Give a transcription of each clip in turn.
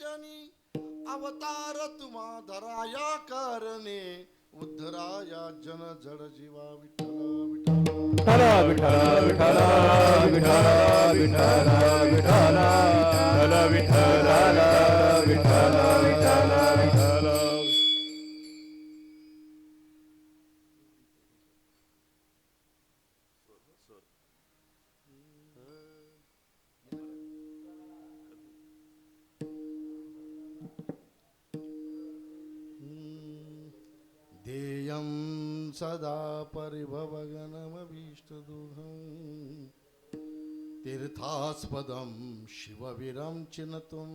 जनी अवतार तुम्हा धराया करणे उद्धराया जन जड जीवा विठ्ठल विठ्ठल विठ्ठल विठ्ठल विठ्ठल विठ्ठल विठ्ठल विठ्ठल विठ्ठल विठ्ठल ध्येयं सदा परिभवगणमभीष्टदुःखं तीर्थास्पदं शिववीरं चिन्तुं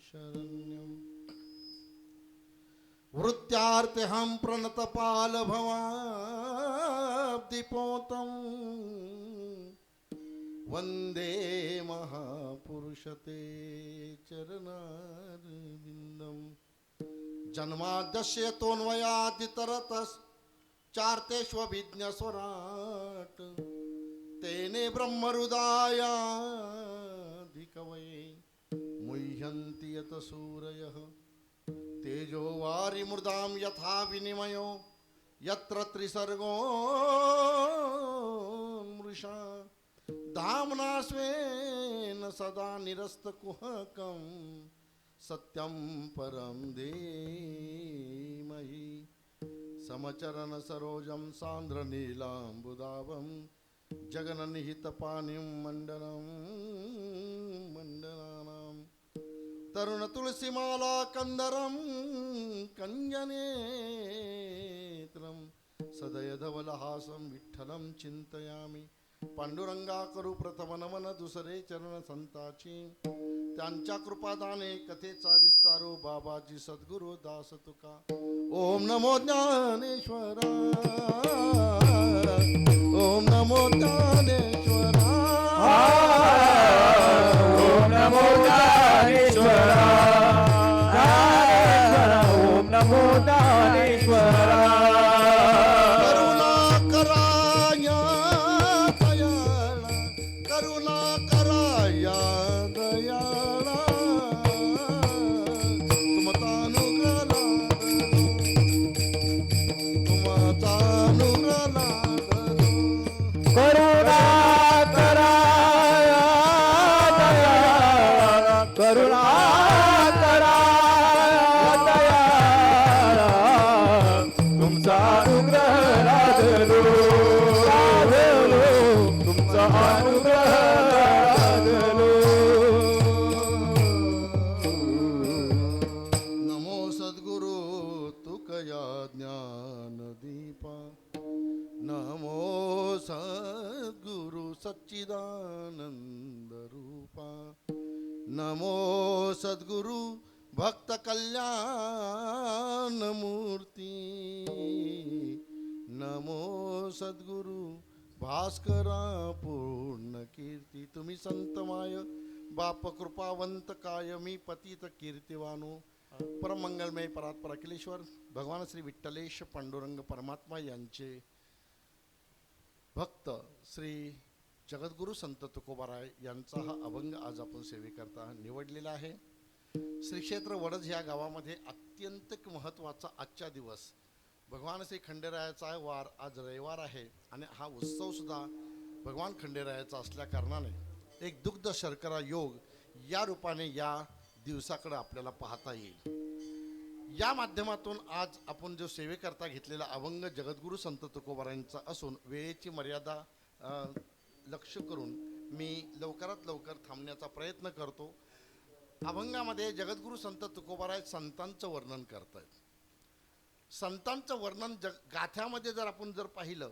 शरण्यं वृत्त्यार्तेऽहं प्रणतपालभवाब्धिपोतं वन्दे महापुरुषते चरणारविन्दम् जन्माद्यस्य तोन्वयादितरतश्चार्तेष्वभिज्ञस्वराट् तेने ब्रह्महृदायाधिकवये मुह्यन्ति यत सूरयः तेजो वारिमृदां यथा विनिमयो यत्र त्रिसर्गो मृषा धाम्ना स्वेन सदा निरस्तकुहकं सत्यं परं धीमहि समचरण सरोजं सान्द्रनीलाम्बुदावं जगन्निहितपानिं मण्डलं मण्डलानां तरुणतुलसीमाला कंदरं कञ्जनेत्रं सदयधवलहासं विठ्ठलं चिंतयामि पांडुरंगाकरू प्रथम नमन दुसरे चरण संताची त्यांच्या कृपादाने कथेचा विस्तारो बाबाजी सद्गुरु दास तुका ओम नमो ज्ञानेश्वरा ओम नमो ज्ञानेश्वरा ओम नमो ज्ञानेश्वरा ओम नमो ज्ञानेश्वरा सच्चिदानंद रूपा नमो सद्गुरु भक्त कल्याण मूर्ती नमो सद्गुरु भास्करा पूर्ण कीर्ती तुम्ही संतमाय बाप कृपावंत काय मी पतित कीर्तिवानो परमंगलमय परात्पर अखिलेश्वर भगवान श्री विठ्ठलेश पांडुरंग परमात्मा यांचे भक्त श्री जगद्गुरु संत तुकोबाराय यांचा हा अभंग आज आपण सेवेकरता निवडलेला आहे. श्री क्षेत्र वडज या गावामध्ये अत्यंत महत्त्वाचा आजचा दिवस भगवान श्री खंडेरायाचा वार आज रविवार आहे आणि हा उत्सव सुद्धा भगवान खंडेरायाचा असल्या कारणाने एक दुग्ध शर्करा योग या रूपाने या दिवसाकडे आपल्याला पाहता येईल. या माध्यमातून आज आपण जो सेवेकरता घेतलेला अभंग जगद्गुरु संत तुकोबारायांचा असून वेळेची मर्यादा लक्ष करून मी लवकरात लवकर थांबण्याचा प्रयत्न करतो. अभंगामध्ये जगद्गुरु संत तुकोबाराय संतांचं वर्णन करतात. संतांचं वर्णन गाथ्यामध्ये जर आपण पाहिलं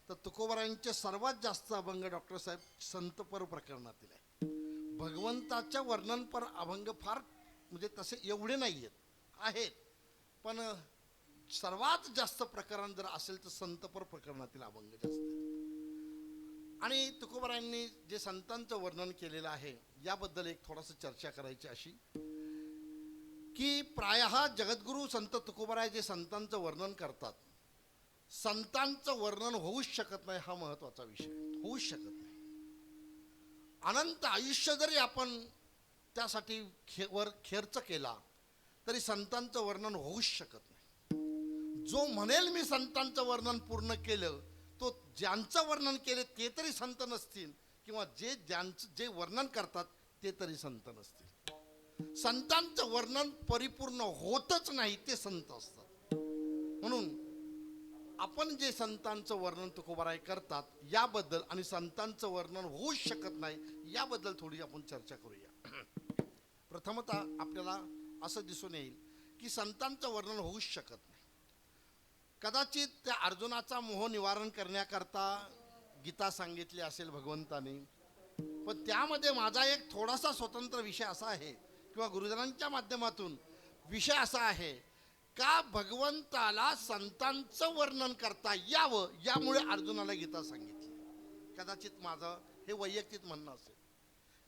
तर तुकोबारायांचे सर्वात जास्त अभंग डॉक्टर साहेब संतपर प्रकरणातील आहे. भगवंताच्या वर्णनपर अभंग फार म्हणजे तसे एवढे नाही आहेत पण सर्वात जास्त प्रकरण जर असेल तर संतपर प्रकरणातील अभंग जास्त आहेत. आणि तुकोबारायांनी जे संतांचं वर्णन केलेलं आहे याबद्दल एक थोडंसं चर्चा करायची अशी की प्रायः जगद्गुरु संत तुकोबाराय जे संतांचं वर्णन करतात संतांचं वर्णन होऊच शकत नाही हा महत्त्वाचा विषय होऊच शकत नाही. अनंत आयुष्य जरी आपण त्यासाठी खर्च केला तरी संतांचं वर्णन होऊच शकत नाही. जो म्हणेल मी संतांचं वर्णन पूर्ण केलं, तो ज्यांचं वर्णन केले ते तरी संत नसतील, किंवा जे वर्णन करतात ते तरी संत नसतील. संतांचं वर्णन परिपूर्ण होतच नाही, ते संत असतात. म्हणून आपण जे संतांचं वर्णन तुकोबाराय करतात याबद्दल आणि संतांचं वर्णन होऊच शकत नाही याबद्दल थोडी आपण चर्चा करूया. प्रथमतः आपल्याला असं दिसून येईल की संतांचं वर्णन होऊच शकत नाही. कदाचित त्या अर्जुनाचा मोह निवारण करण्याकरता गीता सांगितली असेल भगवंताने, पण त्यामध्ये माझा एक थोडासा स्वतंत्र विषय असा आहे किंवा गुरुजनांच्या माध्यमातून विषय असा आहे का भगवंताला संतांचं वर्णन करता यावं यामुळे अर्जुनाला गीता सांगितली. कदाचित माझं हे वैयक्तिक म्हणणं असेल.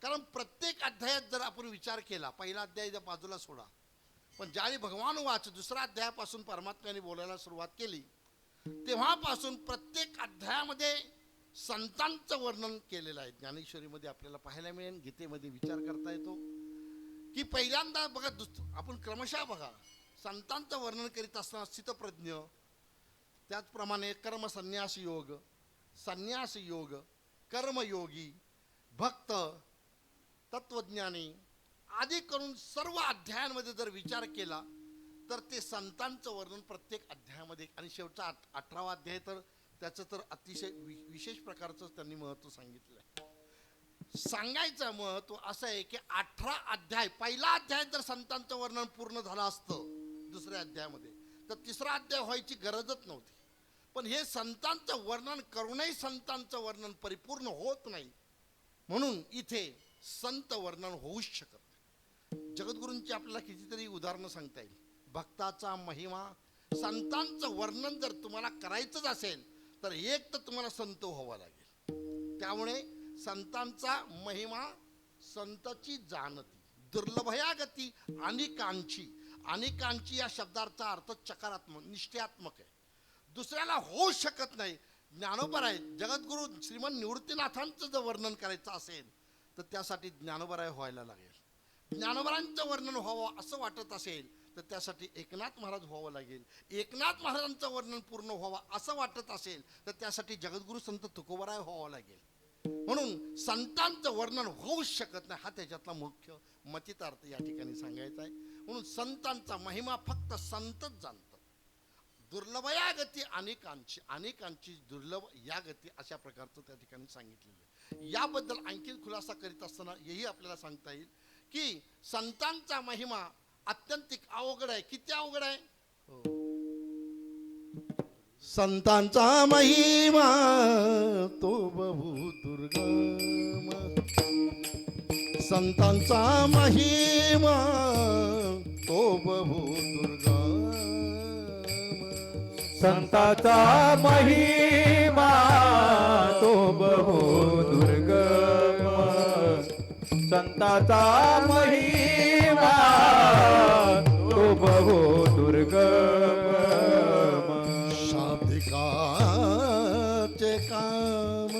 कारण प्रत्येक अध्यायात जर आपण विचार केला, पहिला अध्याय जर बाजूला सोडा, पण ज्यावेळी भगवान वाच दुसऱ्या अध्यायापासून परमात्म्याने बोलायला सुरुवात केली तेव्हापासून प्रत्येक अध्यायामध्ये संतांचं वर्णन केलेलं आहे. ज्ञानेश्वरीमध्ये आपल्याला पाहायला मिळेल, गीतेमध्ये विचार करता येतो की पहिल्यांदा बघा, आपण क्रमशः बघा, संतांचं वर्णन करीत असताना स्थितप्रज्ञ, त्याचप्रमाणे कर्मसन्यास योग, संन्यास योग, कर्मयोगी, भक्त, तत्वज्ञानी आदी करून सर्व अध्यायांमध्ये जर विचार केला तर ते संतांचं वर्णन प्रत्येक अध्यायामध्ये, आणि शेवटचा 18वा अध्याय तर त्याचं तर अतिशय विशेष प्रकारचं त्यांनी महत्त्व सांगितलं आहे. सांगायचं महत्त्व असं आहे की 18 अध्याय, पहिला अध्याय जर संतांचं वर्णन पूर्ण झालं असतं दुसऱ्या अध्यायामध्ये तर तिसरा अध्याय व्हायची गरजच नव्हती. पण हे संतांचं वर्णन करूनही संतांचं वर्णन परिपूर्ण होत नाही, म्हणून इथे संत वर्णन होऊच शकत नाही. जगद्गुरूंची आपल्याला कितीतरी उदाहरणं सांगता येईल. भक्ताचा महिमा, संतांचं वर्णन जर तुम्हाला करायचंच असेल तर एक तर तुम्हाला संत व्हावं लागेल. त्यामुळे संतांचा महिमा, संतची जाणती, दुर्लभया गती अनेकांची. अनेकांची या शब्दाचा अर्थ चकारात्मक, निष्ठ्यात्मक आहे. दुसऱ्याला होऊ शकत नाही. ज्ञानोबराय जगद्गुरू श्रीमंत निवृत्तीनाथांचं जर वर्णन करायचं असेल तर त्यासाठी ज्ञानोबराय व्हायला लागेल. ज्ञानोबरांचं वर्णन व्हावं असं वाटत असेल तर त्यासाठी एकनाथ महाराज व्हावं लागेल. एकनाथ महाराजांचं वर्णन पूर्ण व्हावं असं वाटत असेल तर त्यासाठी जगद्गुरू संत तुकोबाराय व्हावं लागेल. म्हणून संतांचं वर्णन होऊच शकत नाही, हा त्याच्यातला मुख्य मतितार्थ या ठिकाणी सांगायचा आहे. म्हणून संतांचा महिमा फक्त संतच जाणतात. दुर्लभ या गती अनेकांची, अनेकांची दुर्लभ या गती, अशा प्रकारचं त्या ठिकाणी सांगितलेलं आहे. याबद्दल आणखी खुलासा करीत असताना हेही आपल्याला सांगता येईल की संतांचा महिमा अत्यंतिक अवघड आहे. किती अवघड आहे? संतांचा महिमा तो बहु दुर्गम, संतांचा महिमा तो बहु दुर्गम, संताचा महिमा तो बहु दुर्गम, संताचा महिमा तो बहु दुर्गम. शाब्दिकाचे काम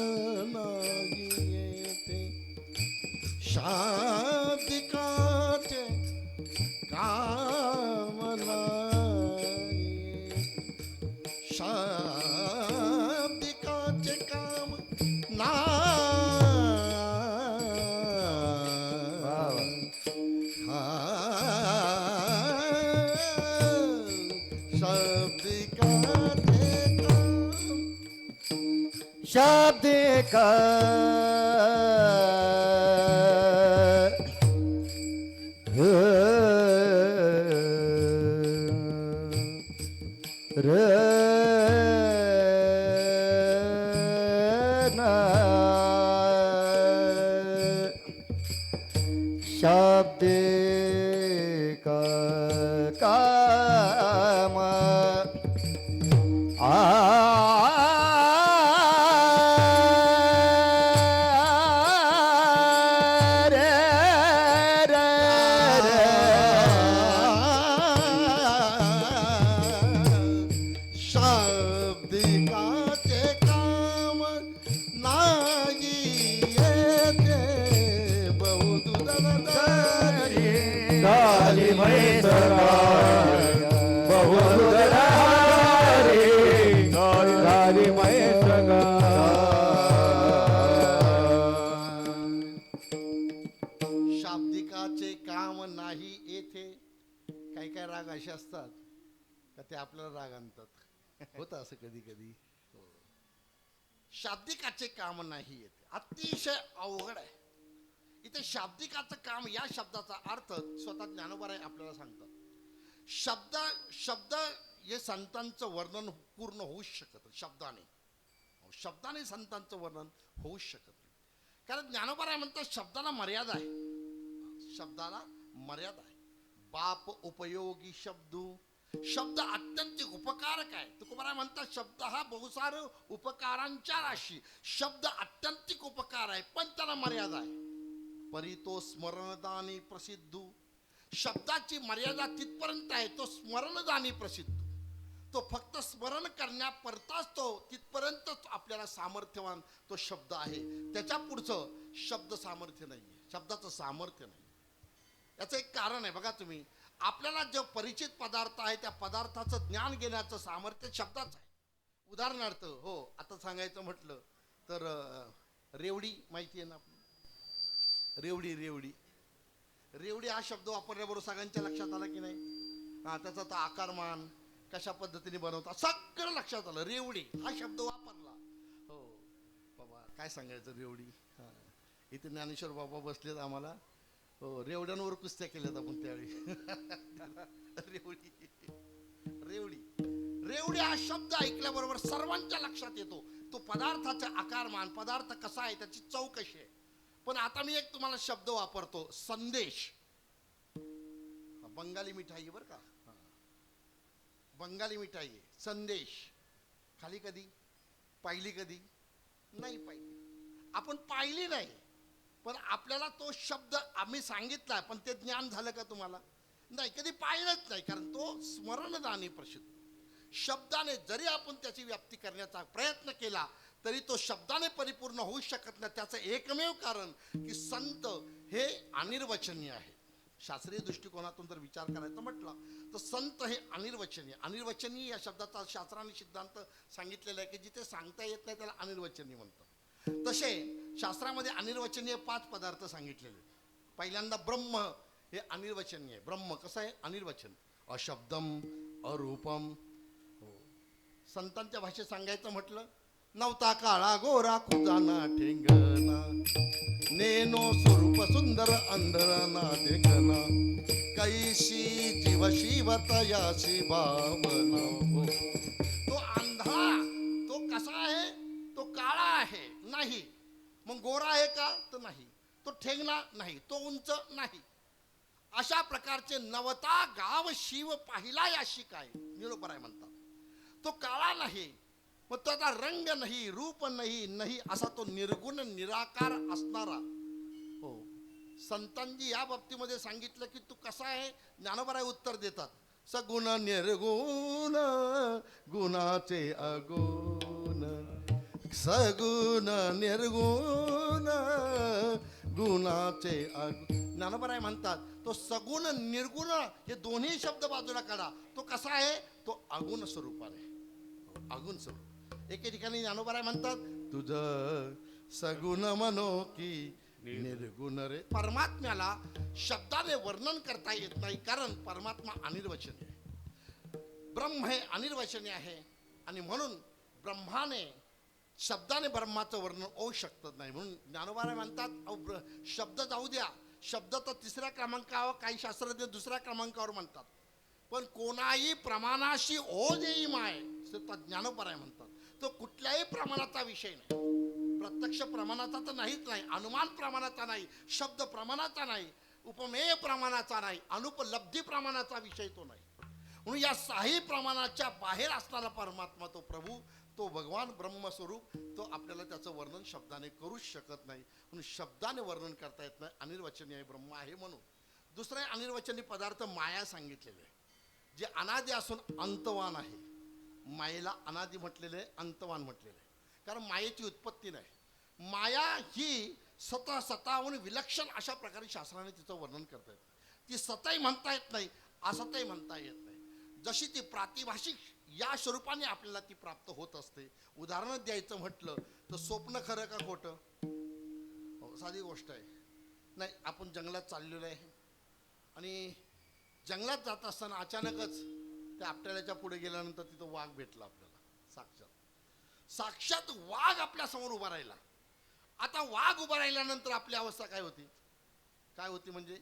नाही येते, शाब्दिकाचे काम नाही, शाब्दिकाचे काम शाब्दिक शाब्दिक काम शाब्दिकाचे काम नाही येते बहु दुर्गम. सगाय बहुसुंदर रे झाली मै सगाय. शाब्दिकाचे काम नाही येथे. काही काही राग असे असतात का ते आपल्याला राग आणतात. होतं असं कधी कधी. शाब्दिकाचे काम नाही येते, अतिशय अवघड आहे. इथे शाब्दिकाचं काम या शब्दाचा अर्थ स्वतः ज्ञानोबाराय आपल्याला सांगतात. शब्द शब्द हे संतांचं वर्णन पूर्ण होऊच शकत शब्दाने संतांचं वर्णन होऊच शकत नाही. कारण ज्ञानोबाराय म्हणतात शब्दाला मर्यादा आहे. शब्दाला मर्यादा आहे. बाप उपयोगी शब्द अत्यंत उपकारक आहे. तुकोबाराय म्हणतात शब्द हा बहुसार उपकारांच्या राशी. शब्द अत्यंतिक उपकार आहे, पण त्याला मर्यादा आहे. परी तो स्मरणदानी प्रसिद्ध. शब्दाची मर्यादा तिथपर्यंत आहे, तो स्मरणदानी प्रसिद्ध. तो फक्त स्मरण करण्यापुरताच तो तिथपर्यंतच आपल्याला सामर्थ्यवान तो शब्द आहे. त्याच्या पुढचं शब्द सामर्थ्य नाही, शब्दाचं सामर्थ्य नाही. याचं एक कारण आहे बघा तुम्ही. आपल्याला जो परिचित पदार्थ आहे त्या पदार्थाचं ज्ञान घेण्याचं सामर्थ्य शब्दाचं आहे. उदाहरणार्थ आता सांगायचं म्हटलं तर रेवडी माहिती आहे ना आपली. रेवडी हा शब्द वापरल्याबरोबर सगळ्यांच्या लक्षात आला की नाही. त्याचा तो आकारमान कशा पद्धतीने बनवतात सगळं लक्षात आलं. रेवडी हा शब्द वापरला. हो बाबा काय सांगायचं रेवडी. इथे ज्ञानेश्वर बाबा बसलेत आम्हाला. हो रेवड्यांवर कुस्त्या केल्यात आपण त्यावेळी. रेवडी हा शब्द ऐकल्याबरोबर सर्वांच्या लक्षात येतो. तो पदार्थाचा आकारमान, पदार्थ कसा आहे, त्याची चव कशी आहे. पण आता मी एक तुम्हाला शब्द वापरतो, संदेश. बंगाली मिठाई आहे बरं का. बंगाली मिठाई आहे. संदेश खाली कधी पाहिली? कधी नाही पाहिली. आपण पाहिली नाही, पण आपल्याला तो शब्द आम्ही सांगितलाय, पण ते ज्ञान झालं का तुम्हाला? नाही, कधी पाहिलंच नाही. कारण तो स्मरणदानी प्रसिद्ध. शब्दाने जरी आपण त्याची व्याप्ती करण्याचा प्रयत्न केला तरी तो शब्दाने परिपूर्ण होऊ शकत नाही. त्याचं एकमेव कारण की संत हे अनिर्वचनीय आहे. शास्त्रीय दृष्टिकोनातून जर विचार करायचा म्हटला तर संत हे अनिर्वचनीय. अनिर्वचनीय या शब्दाचा शास्त्राने सिद्धांत सांगितलेला आहे की जिथे सांगता येत नाही त्याला अनिर्वचनीय म्हणतात. तसे शास्त्रामध्ये अनिर्वचनीय 5 पदार्थ सांगितलेले. पहिल्यांदा ब्रह्म हे अनिर्वचनीय आहे. ब्रह्म कसं आहे? अनिर्वचन. अशब्दम, अरूपम. संतांच्या भाषेत सांगायचं म्हटलं, नवता काळा गोरा खुजाना ठेंगना, नेनो स्वरूप सुंदर अंधरना देखना, कैशी जीव शिवतयाशी भावना. तो अंधा तो कसा आहे? तो काळा आहे नाही. मग गोरा आहे का? तर नाही. तो ठेंगना नाही. तो उंच नाही. अशा प्रकारचे नवता गाव शिव पाहिला याशी काय निरोपराय म्हणतात. तो काळा नाही, मग त्याचा रंग नाही, रूप नाही असा तो निर्गुण निराकार असणारा. हो, संतांनी या बाबतीमध्ये सांगितलं की तू कसा आहे. ज्ञानोबाराय उत्तर देतात, सगुण निर्गुण गुणाचे अगुण, सगुण निर्गुण गुणाचे अगुण. ज्ञानोबाराय म्हणतात तो सगुण निर्गुण हे दोन्ही शब्द बाजूला काढा. तो कसा आहे? तो अगुण स्वरूपाने. अगुण स्वरूप. एके ठिकाणी ज्ञानोबाराय म्हणतात, तुझ सगुण मनो की निर्गुण रे. परमात्म्याला शब्दाने वर्णन करता येत नाही, कारण परमात्मा अनिर्वचनीय आहे. ब्रह्म हे अनिर्वचनीय आहे आणि म्हणून ब्रह्माने शब्दाने ब्रह्माचं वर्णन होऊ शकत नाही. म्हणून ज्ञानोबाराय म्हणतात शब्द जाऊ द्या, शब्द तर 3ऱ्या क्रमांकावर, काही शास्त्रज्ञ 2ऱ्या क्रमांकावर म्हणतात, पण कोणाही प्रमाणाशी ओ देई माय ज्ञानोबाराय म्हणतात. तो कुठल्याही प्रमाणाचा विषय नाही. प्रत्यक्ष प्रमाणाचा तर नाहीच नाही, अनुमान प्रमाणाचा नाही, शब्द प्रमाणाचा नाही, उपमेय प्रमाणाचा नाही, अनुपलब्धी प्रमाणाचा विषय तो नाही. म्हणून या 6 प्रमाणाच्या बाहेर असणारा परमात्मा तो प्रभू, तो भगवान ब्रह्मस्वरूप, तो आपल्याला त्याचं वर्णन शब्दाने करूच शकत नाही. म्हणून शब्दाने वर्णन करता येत नाही. अनिर्वचनीय ब्रह्म आहे. म्हणून दुसरे अनिर्वचनीय पदार्थ माया सांगितलेले, जे अनादि असून अंतवान आहे. मायेला अनादि म्हटलेले, अंतवान म्हटलेले, कारण मायेची उत्पत्ती नाही. माया ही स्वतःहून विलक्षण अशा प्रकारे शास्त्राने तिचं वर्णन करता येतं. ती सताही म्हणता येत नाही, असतही म्हणता येत नाही. जशी ती प्रातिभाषिक या स्वरूपाने आपल्याला ती प्राप्त होत असते. उदाहरण द्यायचं म्हटलं तर स्वप्न खरं का खोटं? हो, साधी गोष्ट आहे. नाही, आपण जंगलात चाललेलो आहे आणि जंगलात जात असताना अचानकच त्या आपट्याच्या पुढे गेल्यानंतर तिथं वाघ भेटला आपल्याला. साक्षात वाघ आपल्या समोर उभा राहिला. आता वाघ उभा राहिल्यानंतर आपली अवस्था काय होती? काय होती म्हणजे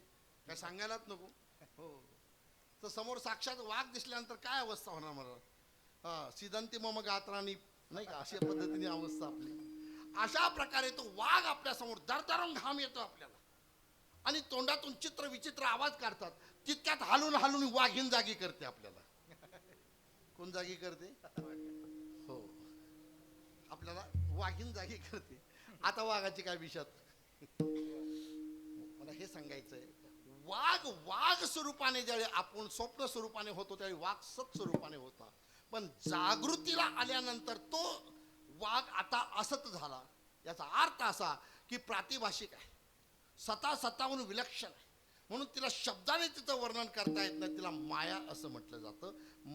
काय सांगायलाच नको. हो, तर समोर साक्षात वाघ दिसल्यानंतर काय अवस्था होणार मला? हा, सिद्धांती मम गात्रानी, नाही का, अशा पद्धतीने अवस्था आपली. अशा प्रकारे तो वाघ आपल्या समोर दरदरून घाम येतो आपल्याला आणि तोंडातून चित्र विचित्र आवाज काढतात. तितक्यात हालून हालून वाघीण जागी करते आपल्याला. कोण जागी करते? हो, आपल्याला वाघीण जागी करते. आता वाघाची काय विषात? मला हे सांगायचंय, वाघ स्वरूपाने ज्यावेळी आपण स्वप्न स्वरूपाने होतो त्यावेळी वाघ सत स्वरूपाने होता. पण जागृतीला आल्यानंतर तो वाघ आता असत झाला. याचा अर्थ असा की प्रातिभाषिक आहे, स्वतःहून विलक्षण आहे, म्हणून तिला शब्दाने तिचं वर्णन करता येत नाही. तिला माया असं म्हटलं जातं.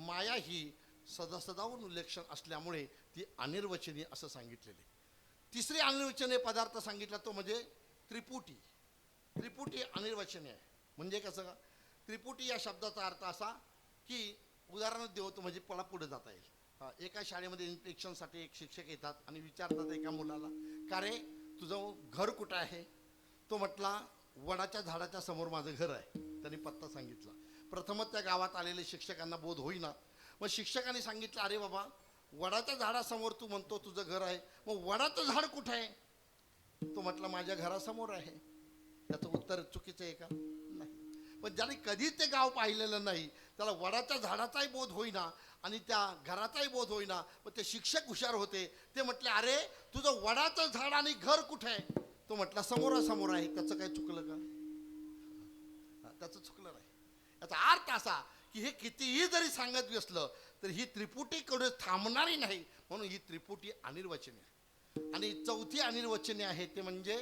माया ही सदाहून विलक्षण असल्यामुळे ती अनिर्वचनीय असं सांगितलेले. तिसरी अनिर्वचनीय पदार्थ सांगितला तो म्हणजे त्रिपुटी. त्रिपुटी अनिर्वचनीय आहे. म्हणजे कसं का? त्रिपुटी या शब्दाचा अर्थ असा की उदाहरण देतो म्हणजे मला पुढे जाता येईल. एका शाळेमध्ये इन्स्पेक्शनसाठी एक शिक्षक येतात आणि विचारतात एका मुलाला, का रे तुझं घर कुठं आहे? तो म्हटला, वडाच्या झाडाच्या समोर माझं घर आहे. त्यांनी पत्ता सांगितला. प्रथमच त्या गावात आलेले शिक्षकांना बोध होईना. मग शिक्षकांनी सांगितलं, अरे बाबा, वडाच्या झाडासमोर तू म्हणतो तुझं घर आहे, मग वडाचं झाड कुठं आहे? तो म्हटला, माझ्या घरासमोर आहे. त्याचं उत्तर चुकीचं आहे का? नाही. पण ज्याने कधी ते गाव पाहिलेलं नाही त्याला वडाच्या झाडाचाही बोध होईना आणि त्या घराचाही बोध होईना. पण ते शिक्षक हुशार होते. ते म्हटले, अरे तुझं वडाचं झाड आणि घर कुठे आहे? तो म्हटला, समोरासमोर आहे. त्याचं काय चुकलं का? त्याचं चुकलं नाही. याचा अर्थ असा की हे कितीही जरी सांगत बसलं तर ही त्रिपुटी कडे थांबणारी नाही. म्हणून ही त्रिपुटी अनिर्वचनीय आहे. आणि चौथी अनिर्वचनीय आहे ते म्हणजे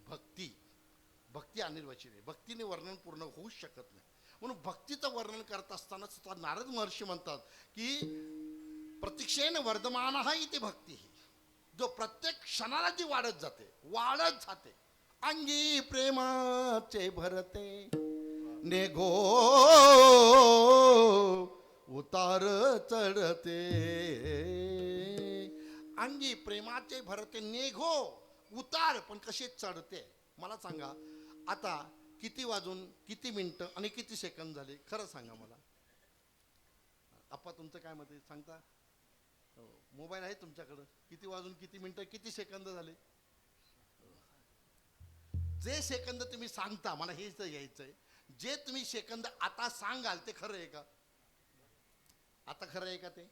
भक्ती. भक्ती अनिर्वचनीय. भक्तीने वर्णन पूर्ण होऊच शकत नाही. म्हणून भक्तीचं वर्णन करत असताना स्वतः नारद महर्षी म्हणतात की प्रतीक्षेन वर्धमान हा इथे भक्ती ही, जो प्रत्येक क्षणाला जी वाढत जाते. अंगी प्रेमाचे भरते नेघो उतार चढते. अंगी प्रेमाचे भरते नेघो उतार, पण कशी चढते? मला सांगा, आता किती वाजून किती मिनिटं आणि किती सेकंद झाले? खरं सांगा मला. आप्पा, तुमचं काय मत आहे? सांगता? मोबाईल आहे तुमच्याकडं. किती वाजून किती मिनिटं किती सेकंद झाले? जे सेकंद तुम्ही सांगता, मला हेच यायचंय, जे तुम्ही सेकंद आता सांगाल ते खरं आहे का? आता खरं आहे का ते?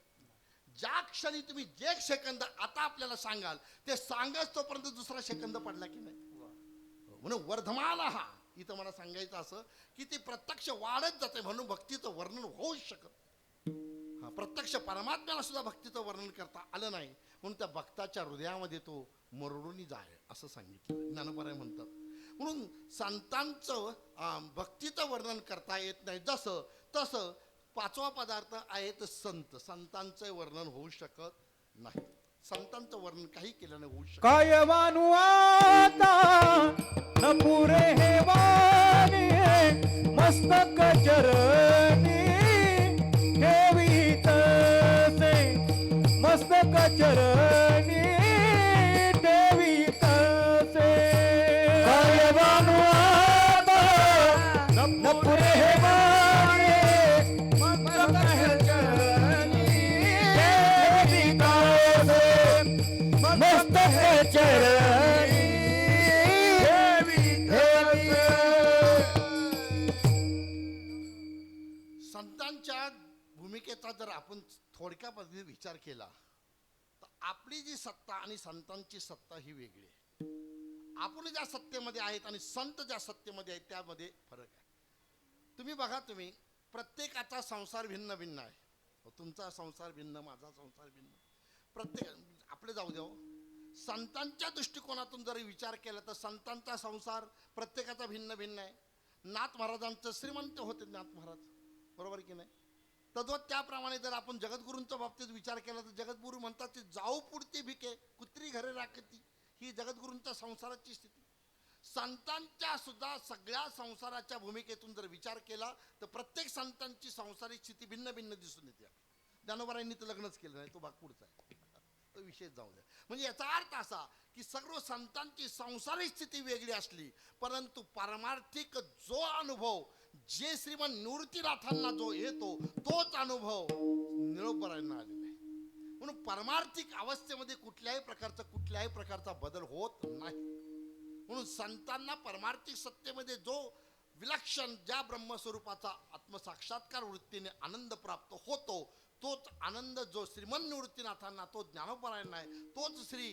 ज्या क्षणी तुम्ही जे सेकंद आता आपल्याला सांगाल ते सांगच तोपर्यंत दुसरा सेकंद पडला की नाही? म्हणून वर्धमान हा इथं मला सांगायचं असं की ती प्रत्यक्ष वाढत जाते. म्हणून भक्तीचं वर्णन होऊच शकत. प्रत्यक्ष परमात्म्याला सुद्धा भक्तीचं वर्णन करता आलं नाही. म्हणून त्या भक्ताच्या हृदयामध्ये तो मरडून जाय असं सांगितलं. ज्ञानोबा म्हणतात. म्हणून संतांचं भक्तीचं वर्णन करता येत नाही. जसं तसं पाचवा पदार्थ आहे तर संत. संतांचं वर्णन होऊ शकत नाही. संतांचं वर्णन काही केल्याने होऊ शकत. काय मानू आता न पुरे हे वाणी, मस्तक चरणी ठेवी तसे, मस्तक चरणी ठेवी तसे. काय मानू आता न पुरे हे वाणी, मस्तक चरणी ठेवी तसे, मस्तक चरणी संतांच्या भूमिकेचा जर आपण थोडक्या पद्धतीने विचार केला तर आपली जी सत्ता आणि संतांची सत्ता ही वेगळी आहे. आपण ज्या सत्तेमध्ये आहेत आणि संत ज्या सत्तेमध्ये आहेत त्यामध्ये फरक आहे. तुम्ही बघा, तुम्ही प्रत्येकाचा संसार भिन्न भिन्न आहे. तुमचा संसार भिन्न, माझा संसार भिन्न, प्रत्येक आपले जाऊ द्या. संतांच्या दृष्टिकोनातून जर विचार केला तर संतांचा संसार प्रत्येकाचा भिन्न भिन्न आहे. नाथ महाराजांचं श्रीमंत होते नाथ महाराज, बरोबर की नाही? तद्वत त्याप्रमाणे जर आपण जगद्गुरूंच्या बाबतीत विचार केला तर जगद्गुरू म्हणतात ते जाऊ पुरती भिके कुत्री घरे राखती, ही जगद्गुरूंच्या संसाराची स्थिती. संतांच्या सुद्धा सगळ्या संसाराच्या भूमिकेतून जर विचार केला तर प्रत्येक संतांची संसारिक स्थिती भिन्न भिन्न दिसून येते. ज्ञानोबारायांनी तर लग्नच केलं नाही, तो भाग पुढचा आहे, तो विषय जाऊ द्या. म्हणजे याचा अर्थ असा की सर्व संतांची संसारिक स्थिती वेगळी असली परंतु पारमार्थिक जो अनुभव जे श्रीमान निवृत्तीनाथांना जो येतो तोच अनुभव निळोबरायांना आलेला आहे. म्हणून पारमार्थिक अवस्थेमध्ये कुठल्याही प्रकारचा बदल होत नाही. म्हणून संतांना परमार्थिक सत्तेमध्ये जो विलक्षण ज्या ब्रह्मस्वरूपाचा आत्मसाक्षात्कार वृत्तीने आनंद प्राप्त होतो तोच आनंद जो श्रीमन निवृत्तीनाथांना, तो ज्ञानोबरायांना आहे, तोच श्री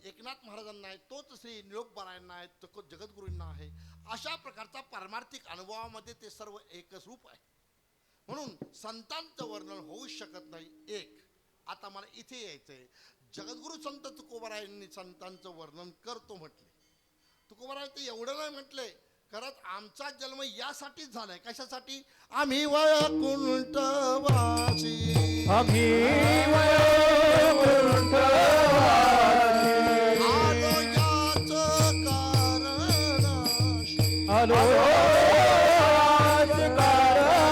एकनाथ महाराजांना आहे, तोच श्री निळोबरायांना आहे, तो जगद्गुरूंना आहे. अशा प्रकारचा पारमार्थिक अनुभवामध्ये ते सर्व एकच रूप आहे. म्हणून संतांचं वर्णन होऊ शकत नाही. एक आता मला इथे यायचंय, जगद्गुरू संत तुकोबारायांनी संतांचं वर्णन करतो म्हटले. तुकोबाराय ते एवढं नाही म्हटले, खरंच आमचा जन्म यासाठीच झालाय. कशासाठी? आम्ही वैकुंठवासी, आम्ही वैकुंठवासी, आलो याच कारणाशी,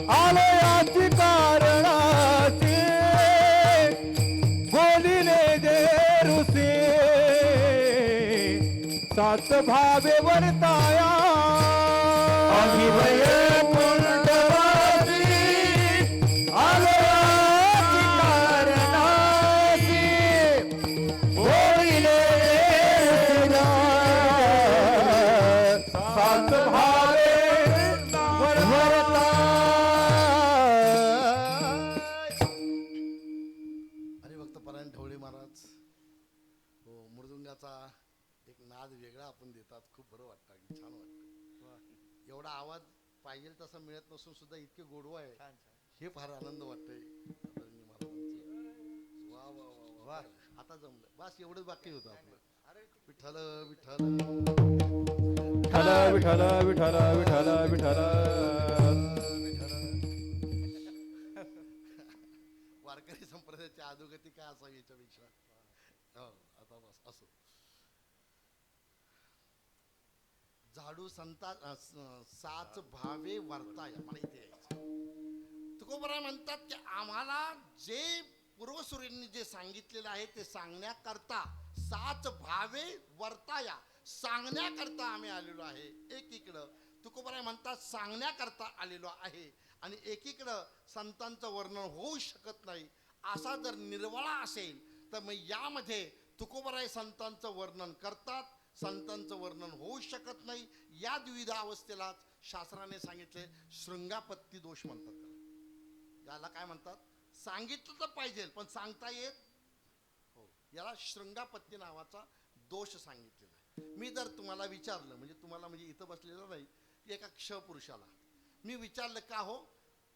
आलो याच कारणाशी, बोलिले दे ऋषी, सात भावे वर्ताया, आम्ही वैकुंठवासी, आलो याची कारणासी, बोलिले सात भावे वर्ताया. हरिभक्त परायण ढवळे महाराज हो, मृदुंगाचा एक नाद वेगळा आपण देतात, खूप बरं वाटतं, अगदी छान वाटतं. एवढा आवाज पाहिजे तसा मिळत नसून सुद्धा इतके गोडवा आहे, हे फार आनंद वाटतंय आदरणीय महाराजांचं. वा वा वा वा, आता जमलं, बस एवढंच बाकी होतं आपलं. विठ्ठल विठ्ठल विठ्ठल विठ्ठल विठ्ठल विठ्ठल विठ्ठल. वारकरी संप्रदायाची अधोगती काय असावी याच्यापेक्षा. हो आता बस असो. झाडू संता साच भावे वर्ताया, मला इथे यायचं. तुकोबराय म्हणतात की आम्हाला जे पूर्वसूर्यांनी जे सांगितलेलं आहे ते सांगण्याकरता साच भावे वर्ताया, सांगण्याकरता आम्ही आलेलो आहे. एकीकडं तुकोबराय म्हणतात सांगण्याकरता आलेलो आहे आणि एकीकडं संतांचं वर्णन होऊ शकत नाही. असा जर निर्वाळा असेल तर मग यामध्ये तुकोबराय संतांचं वर्णन करतात, संतांचं वर्णन होऊ शकत नाही. या द्विधा अवस्थेलाच शास्त्राने सांगितले शृंगापत्ती दोष म्हणतात. याला काय म्हणतात? सांगितलं तर पाहिजे पण सांगता येत हो, याला शृंगापत्ती नावाचा दोष सांगितलेला आहे. मी जर तुम्हाला विचारलं, म्हणजे तुम्हाला म्हणजे इथं बसलेलं नाही, एका क्षपुरुषाला मी विचारलं का हो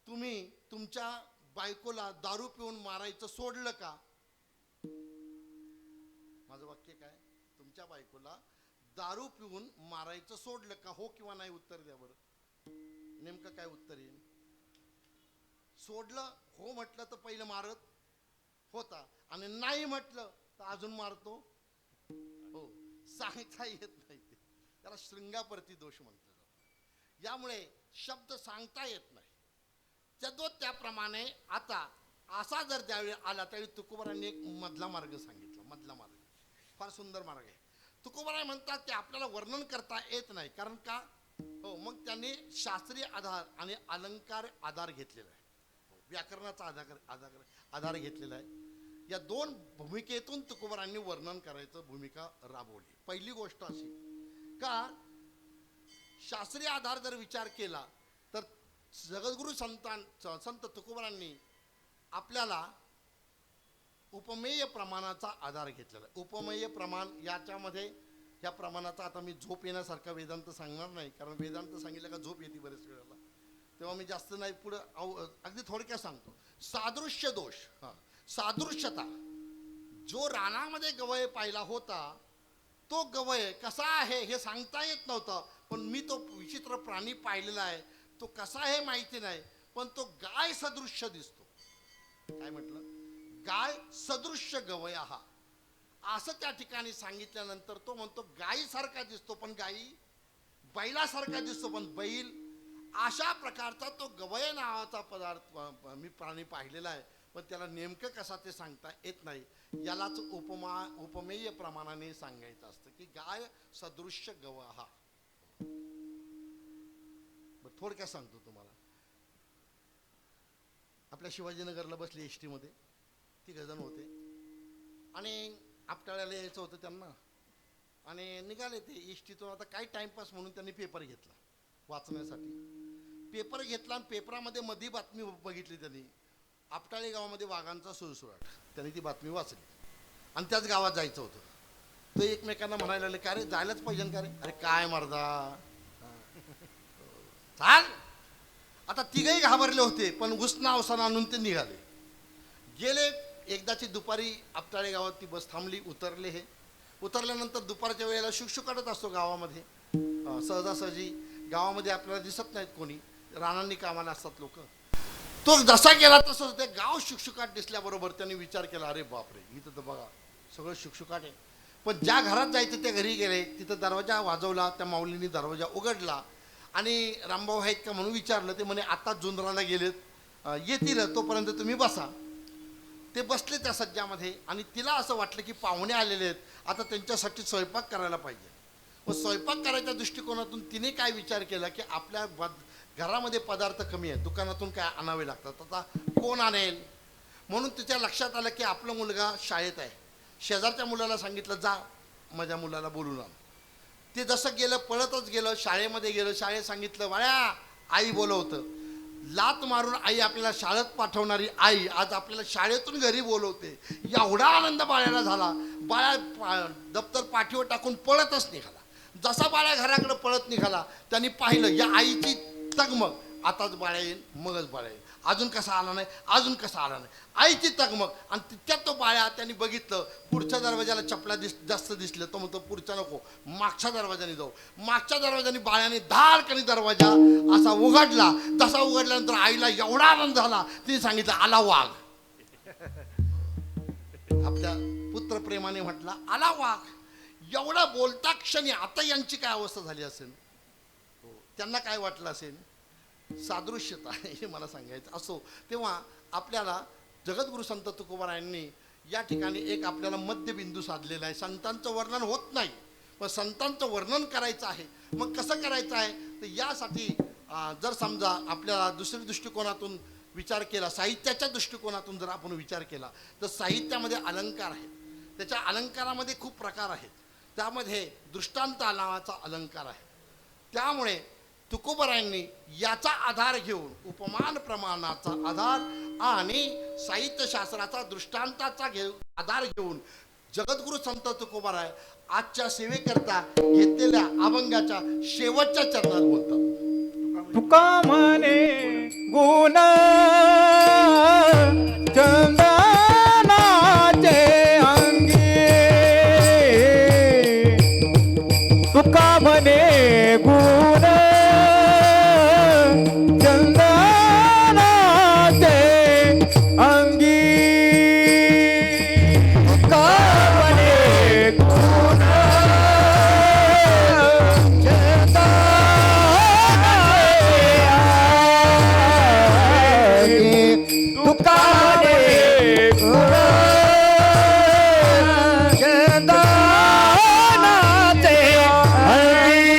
तुम्ही तुमच्या बायकोला दारू पिऊन मारायचं सोडलं का? माझं वाक्य काय? तुमच्या बायकोला दारू पिऊन मारायचं सोडलं का? हो किंवा नाही उत्तर द्या बरं. नेमकं काय उत्तर येईल? सोडलं हो म्हटलं तर पहिलं मारत होता आणि नाही म्हटलं तर अजून मारतो हो. सांगता येत नाही ते, त्याला शृंगापरती दोष म्हटलं जातं. यामुळे शब्द सांगता येत नाही. त्याप्रमाणे आता असा जर ज्यावेळी आला त्यावेळी तुकोबारांनी एक मधला मार्ग सांगितला. मधला मार्ग फार सुंदर मार्ग आहे. तुकोबाराय म्हणतात की आपल्याला वर्णन करता येत नाही, कारण का हो, मग त्यांनी शास्त्रीय आधार आणि अलंकार आधार घेतलेला आहे. व्याकरणाचा आधार घेतलेला आहे. या दोन भूमिकेतून तुकोबारांनी वर्णन करायचं भूमिका राबवली. पहिली गोष्ट अशी का शास्त्रीय आधार जर विचार केला तर जगद्गुरु संत तुकोबारांनी आपल्याला उपमेय प्रमाणाचा आधार घेतलेला आहे. उपमेय प्रमाण याच्यामध्ये या प्रमाणाचा आता मी झोप येण्यासारखा वेदांत सांगणार नाही, कारण वेदांत सांगितलं का झोप येते बरेच वेळेला, तेव्हा मी जास्त नाही पुढं अगदी थोडक्यात सांगतो. सादृश्य दोष, सादृश्यता, जो रानामध्ये गवय पाहिला होता तो गवय कसा आहे हे सांगता येत नव्हतं, पण मी तो विचित्र प्राणी पाहिलेला आहे, तो कसा आहे माहिती नाही, पण तो गाय सदृश्य दिसतो. काय म्हटलं? गाय सदृश्य गवय हा असं त्या ठिकाणी सांगितल्यानंतर तो म्हणतो गायीसारखा दिसतो, पण गायी बैलासारखा दिसतो, पण बैल. अशा प्रकारचा तो गवय नावाचा पदार्थ मी प्राणी पाहिलेला आहे, पण त्याला नेमकं कसा ते सांगता येत नाही. यालाच उपमेय प्रमाणाने सांगायचं असतं की गाय सदृश्य गव हा. थोडक्यात सांगतो तुम्हाला. आपल्या शिवाजीनगरला बसले एस टी मध्ये, 3 जण होते आणि आपटाळ्याला यायचं होतं त्यांना, आणि निघाले ते एस टीतून. आता काय टाइमपास म्हणून त्यांनी पेपर घेतला वाचण्यासाठी. पेपर घेतला आणि पेपरामध्ये मध्ये बातमी बघितली त्यांनी, आपटाळे गावामध्ये वाघांचा सुळसुळाट. त्यांनी ती बातमी वाचली आणि त्याच गावात जायचं होतं. तो एकमेकांना म्हणायला लागले, का रे जायलाच पाहिजे का रे? अरे काय मर्दा चाल. आता तिघही घाबरले होते, पण उसना अवसान आणून ते निघाले गेले. एकदाची दुपारी आपटाळे गावात ती बस थांबली, उतरले. हे उतरल्यानंतर दुपारच्या वेळेला शुकशुकाटच असतो गावामध्ये. सहजासहजी गावामध्ये आपल्याला दिसत नाहीत कोणी, रानांनी कामाला असतात लोक. तो जसा गेला तसंच ते गाव शुकशुकाट दिसल्याबरोबर त्यांनी विचार केला, अरे बापरे इथं तर बघा सगळं शुकशुकाट आहे. पण ज्या घरात जायचं त्या घरी गेले, तिथं दरवाजा वाजवला, त्या माऊलींनी दरवाजा उघडला आणि रामभाऊ आहेत का म्हणून विचारलं. ते म्हणे आता जुंदराला गेलेत, येतील, तोपर्यंत तुम्ही बसा. ते बसले त्या सज्जामध्ये आणि तिला असं वाटलं की पाहुणे आलेले आहेत, आता त्यांच्यासाठी स्वयंपाक करायला पाहिजे. व स्वयंपाक करायच्या दृष्टिकोनातून तिने काय विचार केला की आपल्या घरामध्ये पदार्थ कमी आहेत, दुकानातून काय आणावे लागतात, आता कोण आणेल. म्हणून तिच्या लक्षात आलं की आपला मुलगा शाळेत आहे. शेजारच्या मुलाला सांगितलं, जा माझ्या मुलाला बोलून आण. ते जसं गेलं पळतच गेलं, शाळेमध्ये गेलं. शाळेत सांगितलं, बाळा आई बोलवतं. लात मारून आई आपल्याला शाळेत पाठवणारी आई आज आपल्याला शाळेतून घरी बोलवते. एवढा आनंद बाळ्याला झाला. बाळा दप्तर पाठीवर टाकून पळतच निघाला. जसा बाळ्या घराकडे पळत निघाला त्यांनी पाहिलं या आईची तगमग, आताच बाळ्या येईल, मगच बाळ्या येईल, अजून कसा आला नाही, अजून कसा आला नाही, आईची तगमग. आणि तिच्यात तो बाळ्या त्यांनी बघितलं, पुढच्या दरवाजाला चपला जास्त दिसलं, तो म्हणतो पुढच्या नको, मागच्या दरवाजाने जाऊ. मागच्या दरवाजाने बाळ्याने धाडकनी दरवाजा असा उघडला. तसा उघडल्यानंतर आईला एवढा आनंद झाला, तिने सांगितलं, आला वाघ. आपल्या पुत्रप्रेमाने म्हटला, आला वाघ. एवढा बोलता क्षणी आता यांची काय अवस्था झाली असेल, त्यांना काय वाटलं असेल, सादृश्यता हे मला सांगायचं असो. तेव्हा आपल्याला जगद्गुरु संत तुकोबारायांनी या ठिकाणी एक आपल्याला मध्यबिंदू साधलेला आहे. संतांचं वर्णन होत नाही, पण संतांचं वर्णन करायचं आहे. मग कसं करायचं आहे, तर यासाठी जर समजा आपल्याला दुसऱ्या दृष्टिकोनातून विचार केला, साहित्याच्या दृष्टिकोनातून जर आपण विचार केला, तर साहित्यामध्ये अलंकार आहेत. त्याच्या अलंकारामध्ये खूप प्रकार आहेत. त्यामध्ये दृष्टांत नावाचा अलंकार आहे. त्यामुळे तुकोबारायांनी याचा आधार घेऊन, उपमान प्रमाणाचा आधार आणि साहित्यशास्त्राचा दृष्टांताचा आधार घेऊन जगद्गुरु संत तुकोबाराय आजच्या सेवेकरता घेतलेल्या अभंगाच्या शेवटच्या चरणात बोलतात. तुका म्हणे गुण चंदनाचे अंगी, तुका म्हणे गुण चंदनाचे अंगी, तुका म्हणे गुण तुका म्हणे गुण चंदनाचे अंगी,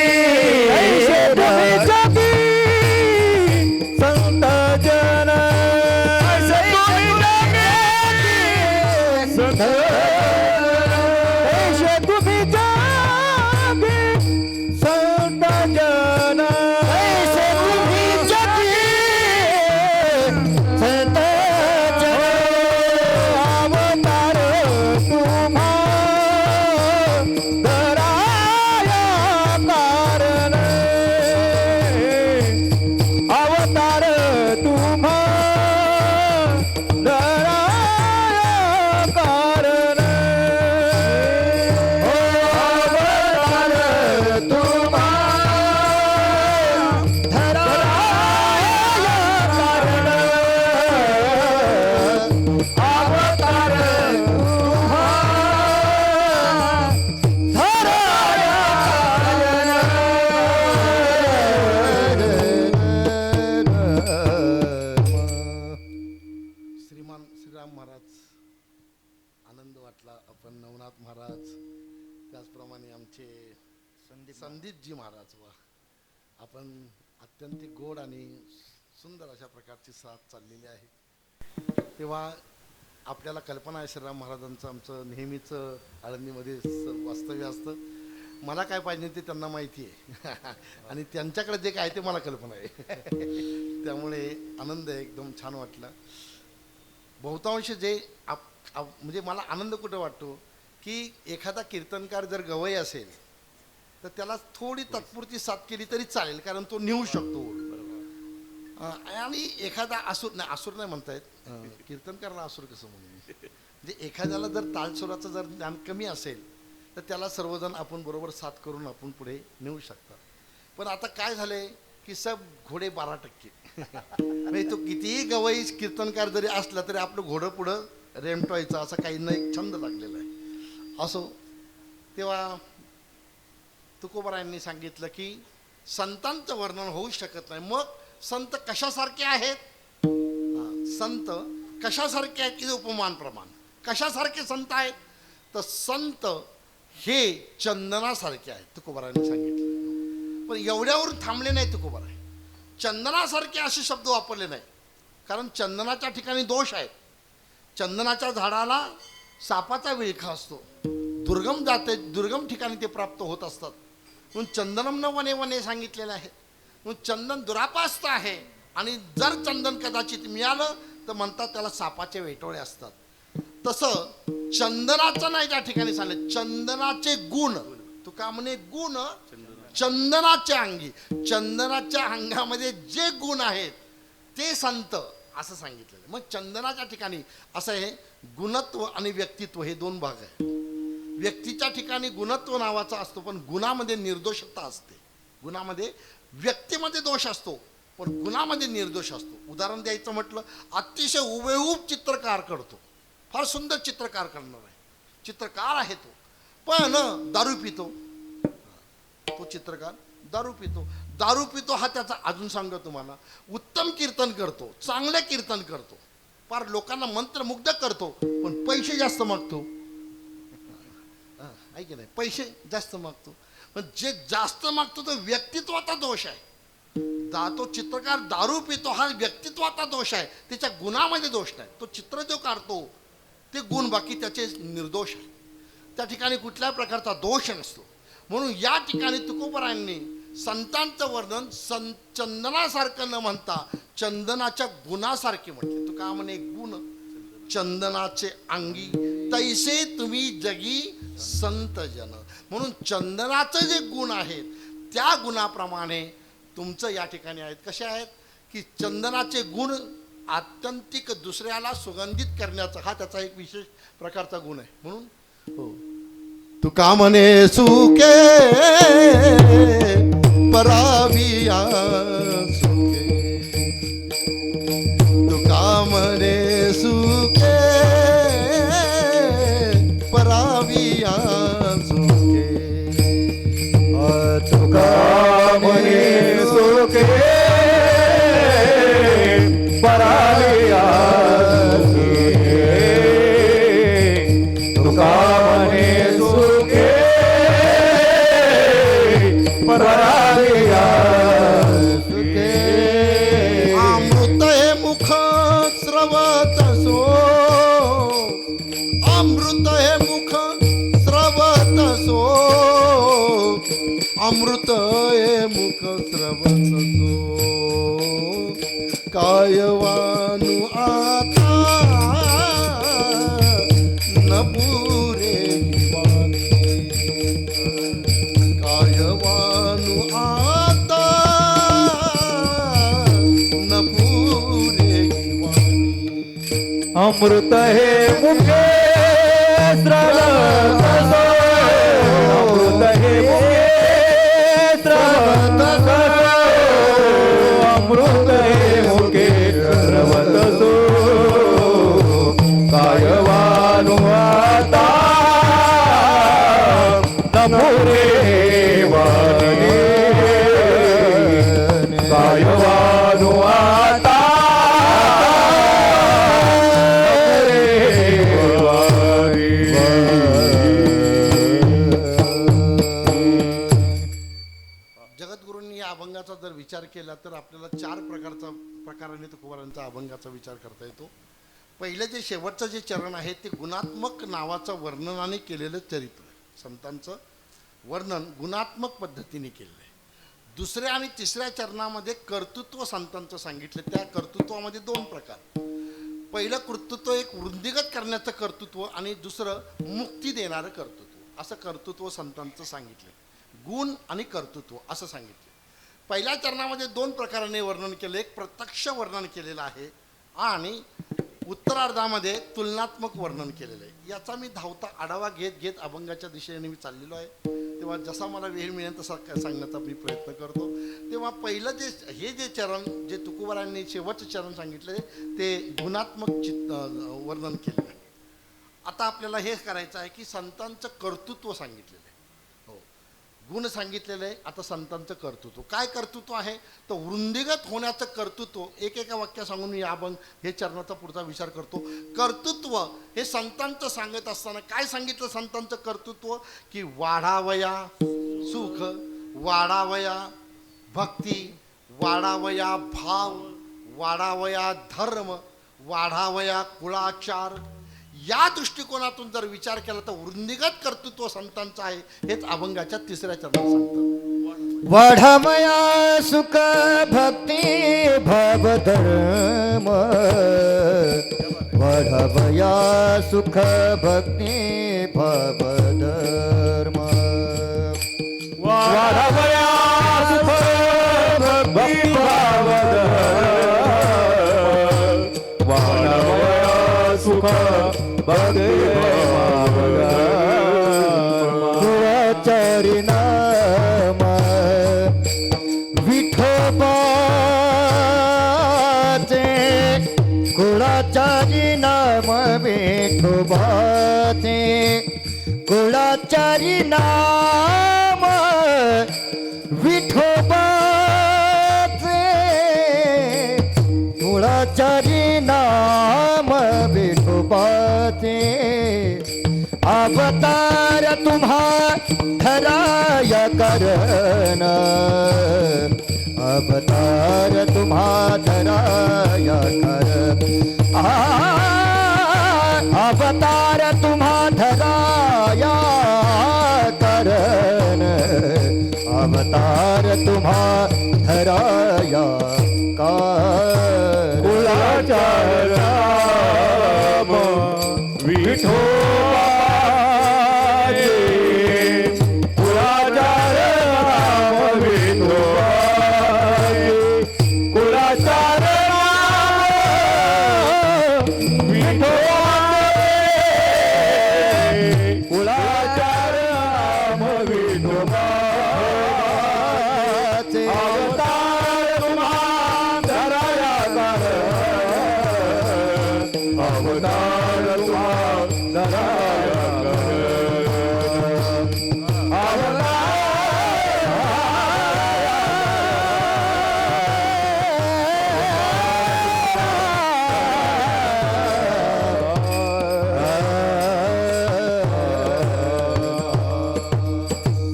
आमचे संदीपजी महाराज वा आपण अत्यंत गोड आणि सुंदर अशा प्रकारची साथ चाललेली आहे. तेव्हा आपल्याला कल्पना आहे श्रीराम महाराजांचं आमचं नेहमीचं आळंदीमध्ये वास्तव्य असतं. मला काय पाहिजे ते त्यांना माहिती आहे आणि त्यांच्याकडे जे काय ते मला कल्पना आहे. त्यामुळे आनंद आहे, एकदम छान वाटलं. बहुतांश जे म्हणजे मला आनंद कुठं वाटतो की एखादा कीर्तनकार जर गवई असेल तर त्याला थोडी तात्पुरती साथ केली तरी चालेल, कारण तो नेऊ शकतो. आणि एखादा असुर नाही म्हणतायत, कीर्तनकारला असुर कसं म्हणून, म्हणजे एखाद्याला जर तालसुराचं जर ज्ञान कमी असेल तर त्याला सर्वजण आपण बरोबर साथ करून आपण पुढे नेऊ शकतात. पण आता काय झालंय की सब घोडे 12%. म्हणजे तो कितीही गवई कीर्तनकार जरी असला तरी आपलं घोडं पुढं रेमटवायचं असं काही नाही, छंद लागलेला आहे. असो, तेव्हा तुकोबारायांनी सांगितलं की संतांचं वर्णन होऊ शकत नाही. मग संत कशासारखे आहेत? संत कशासारखे आहेत की उपमान प्रमाण कशासारखे संत आहेत? तर संत हे चंदनासारखे आहेत, तुकोबारायांनी सांगितलं. पण एवढ्यावरून थांबले नाही तुकोबाराय. चंदनासारखे असे शब्द वापरले नाही, कारण चंदनाच्या ठिकाणी दोष आहेत. चंदनाच्या झाडाला सापाचा विळखा असतो, दुर्गम ठिकाणी ते प्राप्त होत असतात. म्हणून चंदनम न वने वने सांगितलेलं आहे. म्हणून चंदन दुरापास्त आहे आणि जर चंदन कदाचित मिळालं तर म्हणतात त्याला सापाचे वेटोळे असतात. तसं चंदनाचं नाही त्या ठिकाणी सांगितलं. चंदनाचे गुण, तुका म्हणे गुण चंदनाच्या अंगी, चंदनाच्या अंगामध्ये जे गुण आहेत ते संत असं सांगितलेलं. मग चंदनाच्या ठिकाणी असं आहे, गुणत्व आणि व्यक्तित्व हे दोन भाग आहेत. व्यक्तीच्या ठिकाणी गुणत्व नावाचा असतो, पण गुणामध्ये निर्दोषता असते. गुणामध्ये व्यक्तीमध्ये दोष असतो पण गुणामध्ये निर्दोष असतो. उदाहरण द्यायचं म्हटलं, अतिशय हुबेहूब चित्रकार करतो, फार सुंदर चित्रकार करणार आहे, चित्रकार आहे तो, पण दारू पितो. तो चित्रकार दारू पितो. दारू पितो हा त्याचा, अजून सांगतो तुम्हाला, उत्तम कीर्तन करतो, चांगले कीर्तन करतो, फार लोकांना मंत्रमुग्ध करतो, पण पैसे जास्त मागतो. आहे की नाही? पैसे जास्त मागतो. पण जे जास्त मागतो तो व्यक्तित्वाचा दोष आहे. तो चित्रकार दारू पितो हा व्यक्तित्वाचा दोष आहे, त्याच्या गुणामध्ये दोष नाही. तो चित्र जो काढतो ते गुण बाकी त्याचे निर्दोष आहे, त्या ठिकाणी कुठल्याही प्रकारचा दोष नसतो. म्हणून या ठिकाणी तुकोबारायांनी संतांचं वर्णन चंदनासारखं न म्हणता चंदनाच्या गुणासारखे म्हटले. तुका म्हणे गुण चंदनाचे अंगी तैसे तुम्ही जगी संत जन. म्हणून चंदनाचे जे गुण आहेत त्या गुणाप्रमाणे तुमचं या ठिकाणी आहेत. कसे आहेत की चंदनाचे गुण आत्यंतिक दुसऱ्याला सुगंधित करण्याचा हा त्याचा एक विशेष प्रकारचा गुण आहे. म्हणून हो, तुका म्हणे सुके पराविया सुके, तुका म्हणे सुके पराविया सुके, तुका म्हणे सुखे पराविया सुखे, तुका म्हणे सुखे पराविया सुखे. अमृत हे मुख स्रवत सो, अमृत हे मुख स्रवत सो, अमृत हे मुख स्रवत सो, कायवानु आता न पुरे वाणी, कायवानु आता न पुरे वाणी. अमृत हे मुखे स्रवत सो, अमृत हे मुखे स्रवत सो, अमृत हे मुखे स्रवत सो, कायवानु आता नपुरे वाणी, कायवानु आता नपुरे वाणी. अभंगाचा जर विचार केला तर आपल्याला 4 प्रकाराने तुकोबारांचा अभंगाचा विचार करता येतो. पहिलं जे शेवटचं जे चरण आहे ते गुणात्मक नावाचं वर्णनाने केलेलं चरित्र आहे. संतांचं वर्णन गुणात्मक पद्धतीने केलेलं आहे. दुसऱ्या आणि तिसऱ्या चरणामध्ये कर्तृत्व संतांचं सांगितलं. त्या कर्तृत्वामध्ये 2 प्रकार. पहिलं कर्तृत्व एक वृद्धिगत करण्याचं कर्तृत्व आणि दुसरं मुक्ती देणारं कर्तृत्व, असं कर्तृत्व संतांचं सांगितलं. गुण आणि कर्तृत्व असं सांगितलं. पहिल्या चरणामध्ये 2 प्रकाराने वर्णन केलं. एक प्रत्यक्ष वर्णन केलेलं आहे आणि उत्तरार्धामध्ये तुलनात्मक वर्णन केलेलं आहे. याचा मी धावता आढावा घेत अभंगाच्या दिशेने मी चाललेलो आहे. तेव्हा जसा मला वेळ मिळेल तसा सांगण्याचा मी प्रयत्न करतो. तेव्हा पहिलं हे जे चरण जे तुकोबारांनी शेवटचं चरण सांगितलं ते गुणात्मक वर्णन केलेलं आहे. आता आपल्याला हे करायचं आहे की संतांचं कर्तृत्व सांगितलेलं आहे. हो, गुण सांगितलेलं आहे. आता संतांचं कर्तृत्व काय कर्तृत्व आहे तर वृंदीगत होण्याचं कर्तृत्व. एका वाक्य सांगून मी हे चरणाचा पुढचा विचार करतो. कर्तृत्व हे संतांचं सांगत असताना काय सांगितलं संतांचं कर्तृत्व की वाढावया सुख, वाढावया भक्ती, वाढावया भाव, वाढावया धर्म, वाढावया कुळाचार. या दृष्टिकोनातून जर विचार केला तर वृंदीगत कर्तृत्व संतांचं आहे. हेच अभंगाच्या 3ऱ्या चरणात सांगतात. वाढामया सुख भक्ती भाव धर्म, वाढावया सुख भक्ती भाव धर्म, वाढावया सुख भक्ती भाव धर्म, वाढावया सुख भक्ती भाव धर्म. कुळाचारी नाम विठोबाचे, कुळाचारी नाम विठोबाचे, कुळाचारी नाम विठोबाचे, कुळाचारी नाम विठोबाचे. अवतार तुम्हा धराय करण, अवतार तुम्हा धराय कर, अवतार तुम्हा धराय करण, अवतार तुम्हा धराय कर. कुळाचार राम विठोबाचे, कुळाचार राम विठोबाचे, कुळाचार राम विठोबाचे, कुळाचार राम विठोबाचे. अवतार तुम्हा धराया कर, अवतार तुम्हा धराया कर,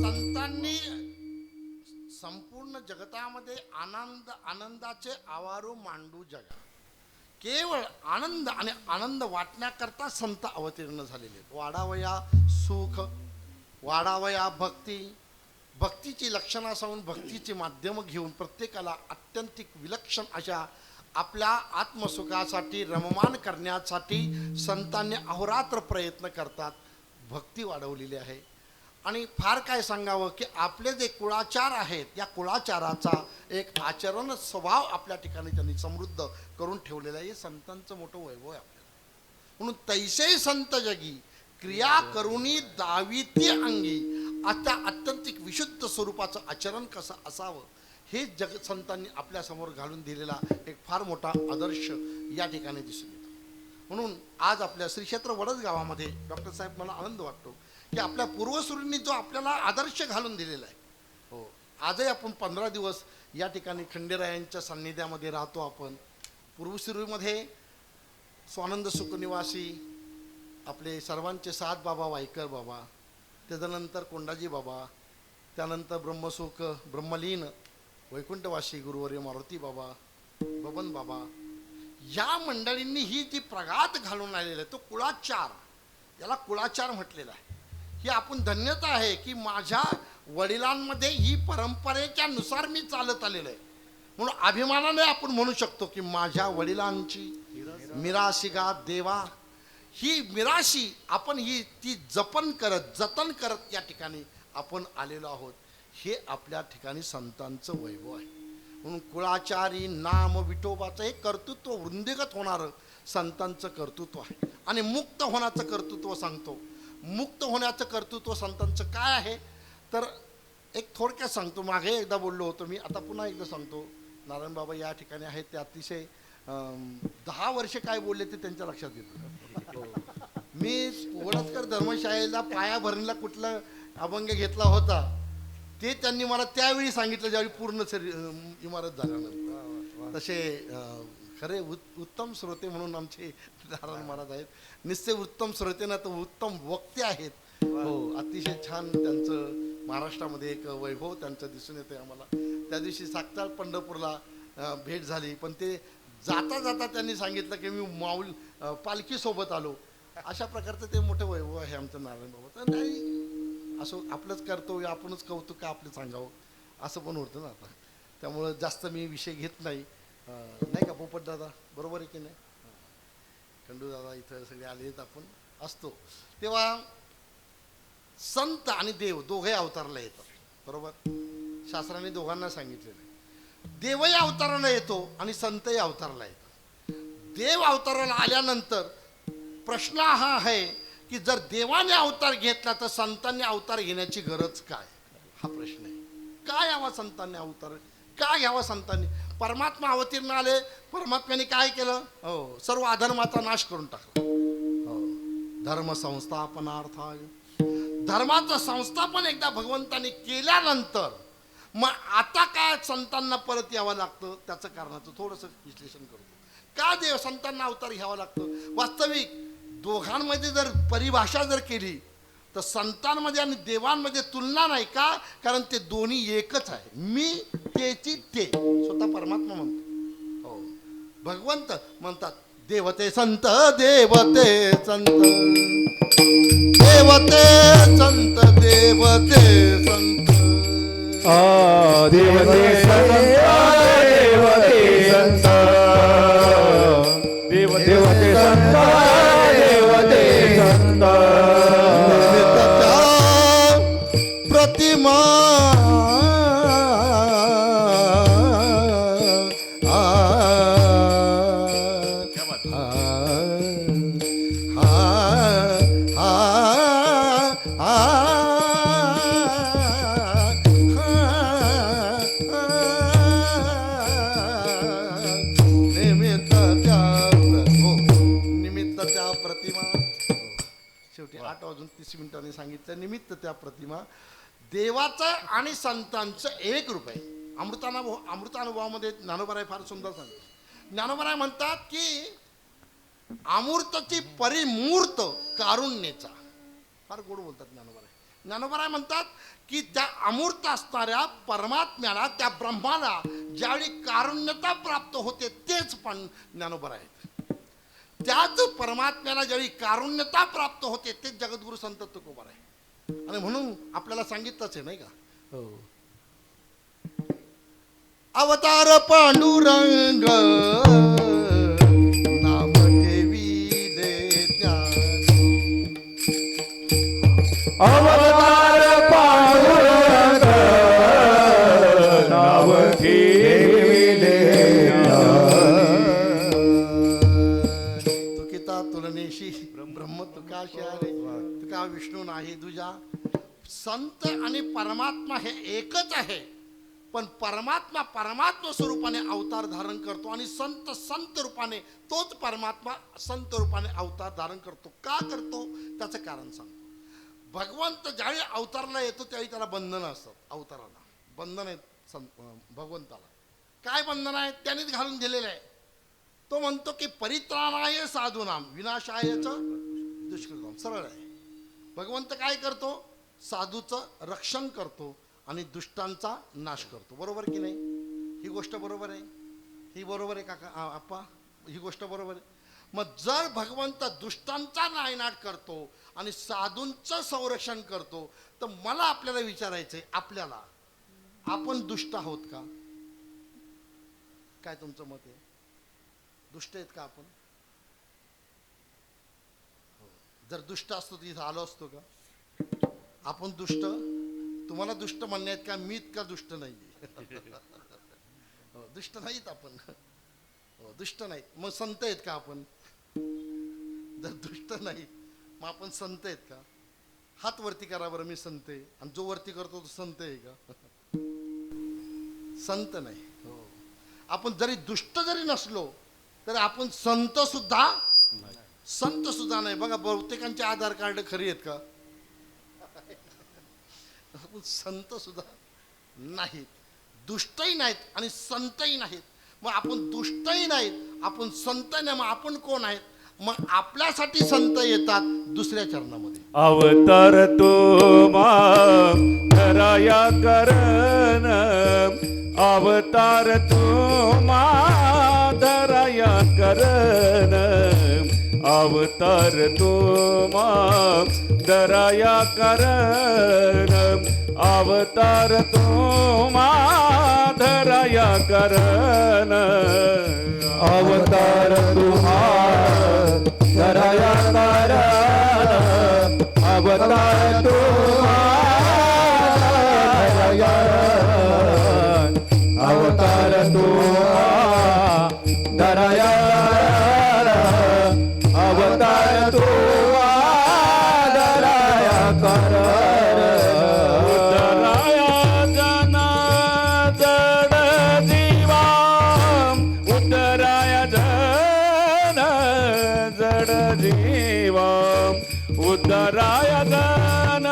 संतांनी संपूर्ण जगतामध्ये आनंदाचे आवारू मांडू जगा. केवळ आनंद आणि आनंद वाटण्याकरता संत अवतीर्ण झालेले. वाढावया सुख, वाढावया भक्ती, भक्तीची लक्षणं सांगून भक्तीची माध्यमं घेऊन प्रत्येकाला अत्यंतिक विलक्षण अशा आपल्या आत्मसुखासाठी रममान करण्यासाठी संतांनी अहोरात्र प्रयत्न करतात. भक्ती वाढवलेली आहे. आणि फार काय सांगावं की आपले जे कुळाचार आहेत या कुळाचाराचा एक आचरण स्वभाव आपल्या ठिकाणी त्यांनी समृद्ध करून ठेवलेला आहे. हे संतांचं मोठं वैभव आहे आपल्याला. म्हणून तैसे संत जगी क्रिया करुणी दाविती अंगी, आता अत्यंतिक विशुद्ध स्वरूपाचं आचरण कसं असावं हे संतांनी आपल्यासमोर घालून दिलेला एक फार मोठा आदर्श या ठिकाणी दिसून येतो. म्हणून आज आपल्या श्री क्षेत्र वडद गावामध्ये डॉक्टर साहेब मला आनंद वाटतो की आपल्या पूर्वसुरींनी जो आपल्याला आदर्श घालून दिलेला आहे. हो, आजही आपण 15 दिवस या ठिकाणी खंडेरायांच्या सान्निध्यामध्ये राहतो. आपण पूर्वसुरीमध्ये स्वानंद सुखनिवासी आपले सर्वांचे सात बाबा वायकर बाबा, त्याच्यानंतर कोंडाजी बाबा, त्यानंतर ब्रह्मसुख ब्रह्मलीन वैकुंठवासी गुरुवर्य मारुती बाबा, बबन बाबा या मंडळींनी ही जी प्रघात घालून आलेला आहे तो कुळाचार, याला कुळाचार म्हटलेला आहे. ही आपण धन्यता आहे की माझ्या वडिलांमध्ये ही परंपरेच्या नुसार मी चालत आलेलो आहे. म्हणून अभिमानाने आपण म्हणू शकतो की माझ्या वडिलांची मिराशिगा देवा, ही मिराशी आपण ही ती जतन करत या ठिकाणी आपण आलेलो आहोत. हे आपल्या ठिकाणी संतांचं वैभव आहे. म्हणून कुळाचारी नाम विठोबाचं हे कर्तृत्व वृंदीगत होणारं संतांचं कर्तृत्व आहे. आणि मुक्त होण्याचं कर्तृत्व सांगतो. मुक्त होण्याचं कर्तृत्व संतांचं काय आहे तर एक थोडक्यात सांगतो. मागे एकदा बोललो होतो मी, आता पुन्हा एकदा सांगतो. नारायण बाबा या ठिकाणी आहेत, ते अतिशय 10 वर्ष काय बोलले ते त्यांच्या लक्षात येतं. मी वडसकर धर्मशाळेला पायाभरणीला कुठला अभंग घेतला होता ते त्यांनी मला त्यावेळी सांगितलं, ज्यावेळी पूर्ण इमारत झाल्यानंतर. तसे खरे उत्तम श्रोते म्हणून आमचे नारायण महाराज आहेत. निश्चय उत्तम श्रोते ना तर उत्तम वक्ते आहेत. हो, अतिशय छान त्यांचं महाराष्ट्रामध्ये एक वैभव त्यांचं दिसून येते आम्हाला. त्या दिवशी साक्षात पंढरपूरला भेट झाली, पण ते जाता जाता त्यांनी सांगितलं की मी माऊल पालखीसोबत आलो. अशा प्रकारचं ते मोठं वैभव आहे आमचं नारायण बाबाचं. नाही असं आपलंच कर्तव्य आपणच कौतुक का आपलं सांगावं असं पण होतं ना आता. त्यामुळं जास्त मी विषय घेत नाही. नाही का पोपट दादा, बरोबर आहे की नाही? खंडू दादा इथं सगळे आलेत, आपण असतो तेव्हा संत आणि देव दोघे अवताराला येतात. बरोबर, शास्त्राने दोघांना सांगितलेलं आहे. देवही अवताराला येतो आणि संतही अवताराला येतो. देव अवताराला आल्यानंतर प्रश्न हा आहे की जर देवाने अवतार घेतला तर संतांनी अवतार घेण्याची गरज काय, हा प्रश्न आहे. काय यावा संतांनी अवतार, काय घ्यावा संतांनी? परमात्मा अवतीर्ण आले, परमात्म्याने काय केलं? हो, सर्व अधर्माचा नाश करून टाकला. हो, धर्म संस्थापनार्थाय, धर्माचं संस्थापन एकदा भगवंताने केल्यानंतर मग आता काय संतांना परत यावं लागतं, त्याचं कारणाचं थोडंसं विश्लेषण करतो. का देव संतांना अवतार घ्यावा लागतं? वास्तविक दोघांमध्ये जर परिभाषा जर केली तर संतांमध्ये आणि देवांमध्ये तुलना नाही. का? कारण ते दोन्ही एकच आहे. मी तेची ते, स्वतः परमात्मा म्हणतो. हो, भगवंत म्हणतात देवते संत, देवते संत, देवते संत, देवते संत, देवते संत, देवते संत, देवते संत, देवते संत. प्रतिमा शेवटी 8:30 सांगितलं. निमित्त त्या प्रतिमा देवाचं आणि संतांचं एक रूप आहे. अमृतानुभवामध्ये ज्ञानोबराय फार सुंदर सांगतात. ज्ञानोबराय म्हणतात की अमूर्तची परिमूर्त कारुण्याचा, फार गोड बोलतात ज्ञानोबराय. ज्ञानोबराय म्हणतात की त्या अमूर्त असणाऱ्या परमात्म्याला, त्या ब्रह्माला ज्यावेळी कारुण्यता प्राप्त होते तेच पण ज्ञानोबराय आहेत. त्याच परमात्म्याला ज्यावेळी कारुण्यता प्राप्त होते तेच जगद्गुरु संत तुकोबाराय. आणि म्हणून आपल्याला सांगितलंच आहे नाही का? हो, अवतार पांडुरंग नाम ठेविले ज्ञानी, अवतार पांडुरंग नाव ठेविले तुकिता तुलनेशी ब्रह्म तुकाशी आले, तुका विष्णू नाही दुजा. संत आणि परमात्मा हे एकच आहे, पण परमात्मा परमात्मा स्वरूपाने अवतार धारण करतो आणि संत संत रूपाने, तोच परमात्मा संत रूपाने अवतार धारण करतो. का करतो त्याचं कारण सांगतो. भगवंत ज्यावेळी अवतारला येतो त्यावेळी त्याला बंधनं असतात. अवताराला बंधन आहेत भगवंताला. काय बंधन आहे? त्यानेच घालून दिलेलं आहे. तो म्हणतो की परित्राणाय साधूनाम विनाशायचं दुष्कृताम. सरळ आहे. भगवंत काय करतो? साधूचं रक्षण करतो आणि दुष्टांचा नाश करतो. बरोबर की नाही? ही गोष्ट बरोबर आहे? ही बरोबर आहे काका आप्पा? ही गोष्ट बरोबर आहे? मग जर भगवंत दुष्टांचा नायनाट करतो आणि साधूंचं संरक्षण करतो, तर मला आपल्याला विचारायचंय, आपल्याला आपण दुष्ट आहोत का? काय तुमचं मत आहे? दुष्ट आहेत का आपण? जर दुष्ट असतो तर इथं आलो असतो का? आपण दुष्ट? तुम्हाला दुष्ट म्हणणे आहेत का? मी इतका दुष्ट नाही. दुष्ट नाहीत आपण. दुष्ट नाहीत. मग संत आहेत का आपण? जर दुष्ट नाही मग आपण संत आहेत का? हात वरती करा बरं, मी संत आहे. आणि जो वरती करतो तो संत आहे का? संत नाही. आपण जरी दुष्ट जरी नसलो तरी आपण संत सुद्धा नाही. बघा, बहुतेकांचे आधार कार्ड खरी आहेत का? आपण संत सुद्धा नाहीत, दुष्टही नाहीत आणि संतही नाहीत. मग आपण दुष्टही नाहीत, आपण संत नाही, मग आपण कोण आहेत? मग आपल्यासाठी संत येतात दुसऱ्या चरणामध्ये. अवतार तो धराया करण, अवतार तो धराया करण, अवतार तो धराया करण, अवतार तो धराया करण, अवतार तुम्हारा धराया करण, अवतार तुम्हारा धराया करण, अवतार तुम्हारा धराया करण, अवतार तुम्हारा धराया करण. उद्धराय जन जड जीवा, उद्धराय जन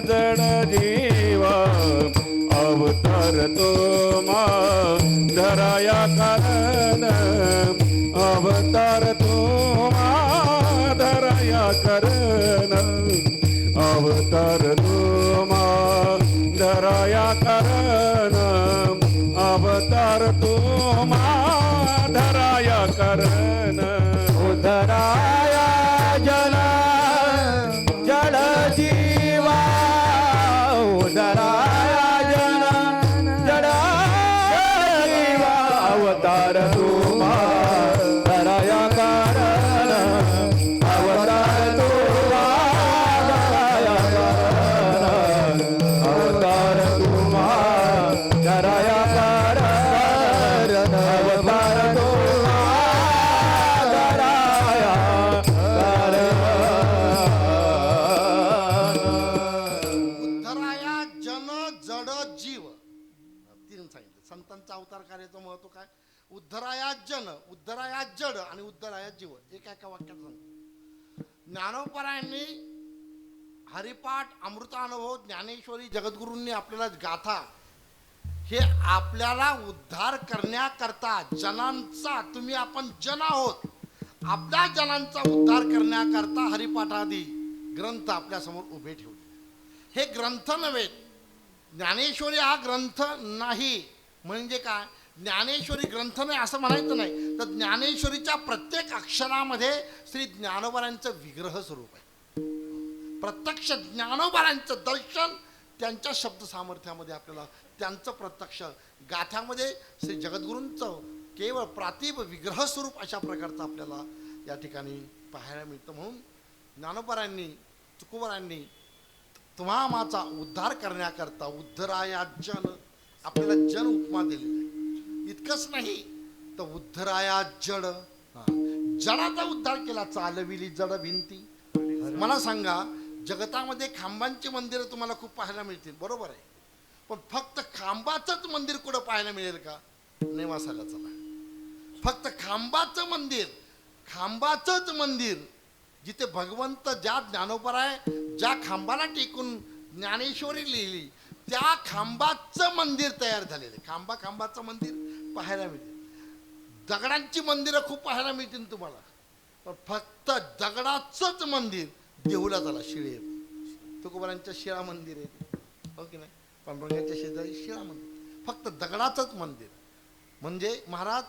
जड जीवा, अवतार तो धराया करण, अवतार तो धराया करण, अवतार तो धराया करण, अवतार तो धराया करण. उद्धराया जन जड जीवा, उद्धराया जन जड जीवा, अवतार तुम्हारा धराया करण, अवतार तुम्हारा धराया करण, अवतार तुम्हारा धराया करण, अवतार संतांचा अवतार कार्याचं महत्व काय? उद्धराया जन, उद्धराया जड आणि उद्धराया जीव. एका वाक्यात सांगतो. ज्ञानोपरायांनी हरिपाठ, अमृतानुभव, ज्ञानेश्वरी, जगद्गुरूंनी आपल्याला गाथा हे आपल्याला उद्धार करण्याकरता, जनांचा, तुम्ही आपण जन आहोत, आपल्या जनांचा उद्धार करण्याकरता हरिपाठादी ग्रंथ आपल्या समोर उभे ठेवले. हे ग्रंथ नव्हे, ज्ञानेश्वरी हा ग्रंथ नाही. म्हणजे काय? ज्ञानेश्वरी ग्रंथ नाही असं म्हणायचं नाही, तर ज्ञानेश्वरीच्या प्रत्येक अक्षरामध्ये श्री ज्ञानोबारांचं विग्रह स्वरूप आहे. प्रत्यक्ष ज्ञानोबारांचं दर्शन त्यांच्या शब्द सामर्थ्यामध्ये आपल्याला, त्यांचं प्रत्यक्ष गाथ्यामध्ये श्री जगद्गुरूंचं केवळ प्रातिभ विग्रह स्वरूप अशा प्रकारचं आपल्याला या ठिकाणी पाहायला मिळतं. म्हणून ज्ञानोबारांनी, तुकोबारांनी तुम्हा माचा उद्धार करण्याकरता उद्धराया जन, आपल्याला जन उपमा दिलेली आहे. इतकंच नाही तर उद्धराया जड, जडाचा उद्धार केला, चालविली जड भिंती. मला सांगा, जगतामध्ये खांबांची मंदिरं तुम्हाला खूप पाहायला मिळतील, बरोबर आहे, पण फक्त खांबाचंच मंदिर कुठं पाहायला मिळेल का? नेवासाला चला, फक्त खांबाचं मंदिर, खांबाचंच मंदिर, जिथे भगवंत ज्या ज्ञानोबराय ज्या खांबाला टेकून ज्ञानेश्वरी लिहिली त्या खांबाचं मंदिर तयार झालेलं आहे. खांबाचं मंदिर पाहायला मिळते. दगडांची मंदिरं खूप पाहायला मिळतील तुम्हाला, पण फक्त दगडाचंच मंदिर देऊला झाला, शिळे तुकोबारांच्या शिळा मंदिर आहे ते. हो की नाही? पांडुरंगाच्या शेजारी शिळा मंदिर, फक्त दगडाचंच मंदिर. म्हणजे महाराज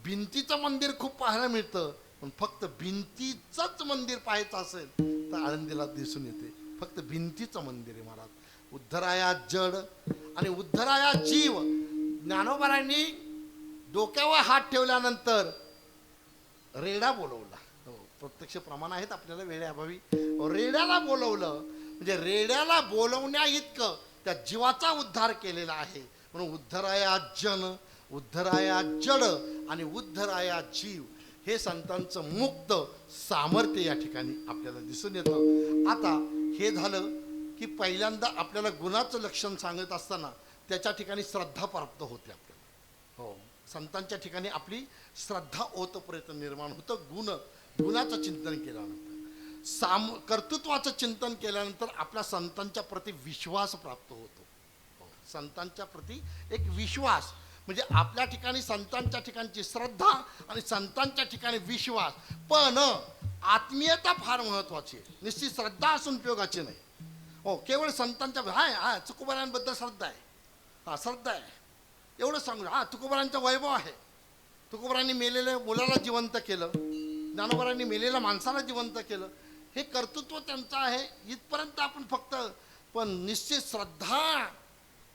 भिंतीचं मंदिर खूप पाहायला मिळतं, पण फक्त भिंतीचंच मंदिर पाहायचं असेल तर आळंदीला दिसून येते. फक्त भिंतीचं मंदिर आहे महाराज. उद्धराया जड आणि उद्धराया जीव. ज्ञानोबारांनी डोक्यावर हात ठेवल्यानंतर रेडा बोलवला. हो, प्रत्यक्ष प्रमाण आहेत आपल्याला वेळेअभावी. रेड्याला बोलवलं म्हणजे रेड्याला बोलवण्या इतकं त्या जीवाचा उद्धार केलेला आहे. म्हणून उद्धराया जन, उद्धराया जड आणि उद्धराया जीव हे संतांचं मुक्त सामर्थ्य या ठिकाणी आपल्याला दिसून येतं. आता हे झालं की पहिल्यांदा आपल्याला गुणाचं लक्षण सांगत असताना त्याच्या ठिकाणी श्रद्धा प्राप्त होते आपल्याला. हो, संतांच्या ठिकाणी आपली श्रद्धा ओतपर्यंत निर्माण होतं. गुणाचं चिंतन केल्यानंतर, कर्तृत्वाचं चिंतन केल्यानंतर आपल्या संतांच्या प्रति विश्वास प्राप्त होतो. हो, संतांच्या प्रति एक विश्वास म्हणजे आपल्या ठिकाणी संतांच्या ठिकाणची श्रद्धा आणि संतांच्या ठिकाणी विश्वास. पण आत्मीयता फार महत्वाची आहे. निश्चित श्रद्धा असून उपयोगाची नाही. हो, केवळ संतांच्या हाय तुकोबारांबद्दल श्रद्धा आहे, हा श्रद्धा आहे एवढं सांगू. तुकोबारांचा वैभव आहे. तुकोबारांनी मेलेल्या मुलाला जिवंत केलं, ज्ञानोबारांनी मेलेल्या माणसाला जिवंत केलं. हे कर्तृत्व त्यांचं आहे इथपर्यंत आपण फक्त. पण निश्चित श्रद्धा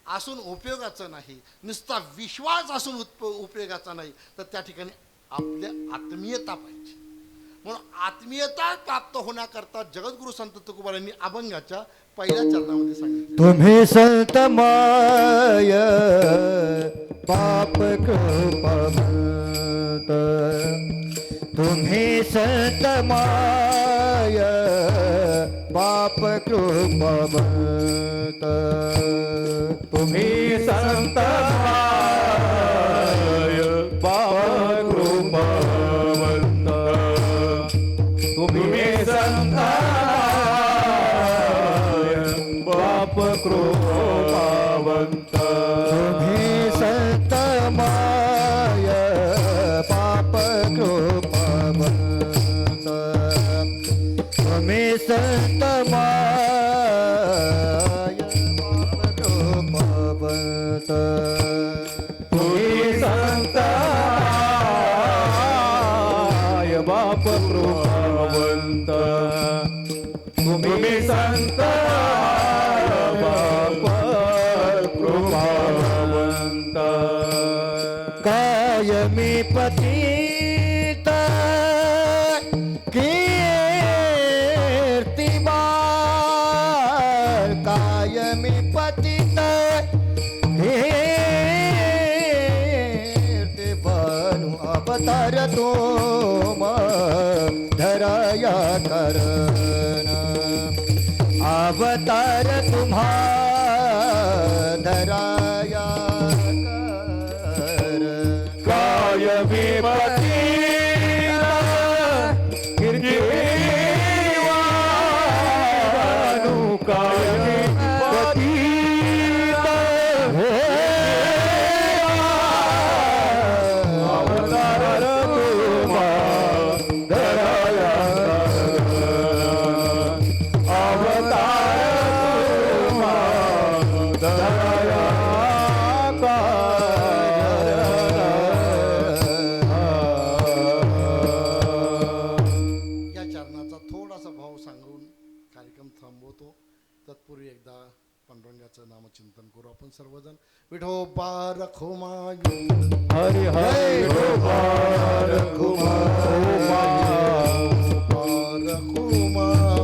असून उपयोगाचं नाही, नुसता विश्वास असून उपयोगाचा नाही, तर त्या ठिकाणी आपल्या आत्मीयता पाहिजे. म्हणून आत्मीयता प्राप्त होण्याकरता जगद्गुरु संत तुकोबारांनी अभंगाच्या पहिल्या चरणामध्ये सांगितले, तुम्ही संत माय पाप कृपावंत, तुम्ही संत माय पाप कृपावंत, तुम्ही संत माय पाप कृपावंत, तुम्ही संत पाप कृपावंत, तुम्ही संत माय पाप कृपावंत, तुम्ही संत माय पाप कृपावंत, तुम्ही संत माय बाप कृपावंत, तुम्ही संत बाप कृपावंत, कायमी पतित कीर्तिमान, कायमी पतित कीर्तिमान, अवतार तुम धराया करण, अवतार तुम्हा धराया कर, कायमी पतित कीर्तिवानु, कायमी पतित अवतार तुम्हा धराया तत्पूर्वी एकदा पांडुरंगाचं नामचिंतन करू आपण सर्वजण. विठोबा रखुमाई, हरि हरि विठोबा रखुमाई, विठोबा रखुमाई,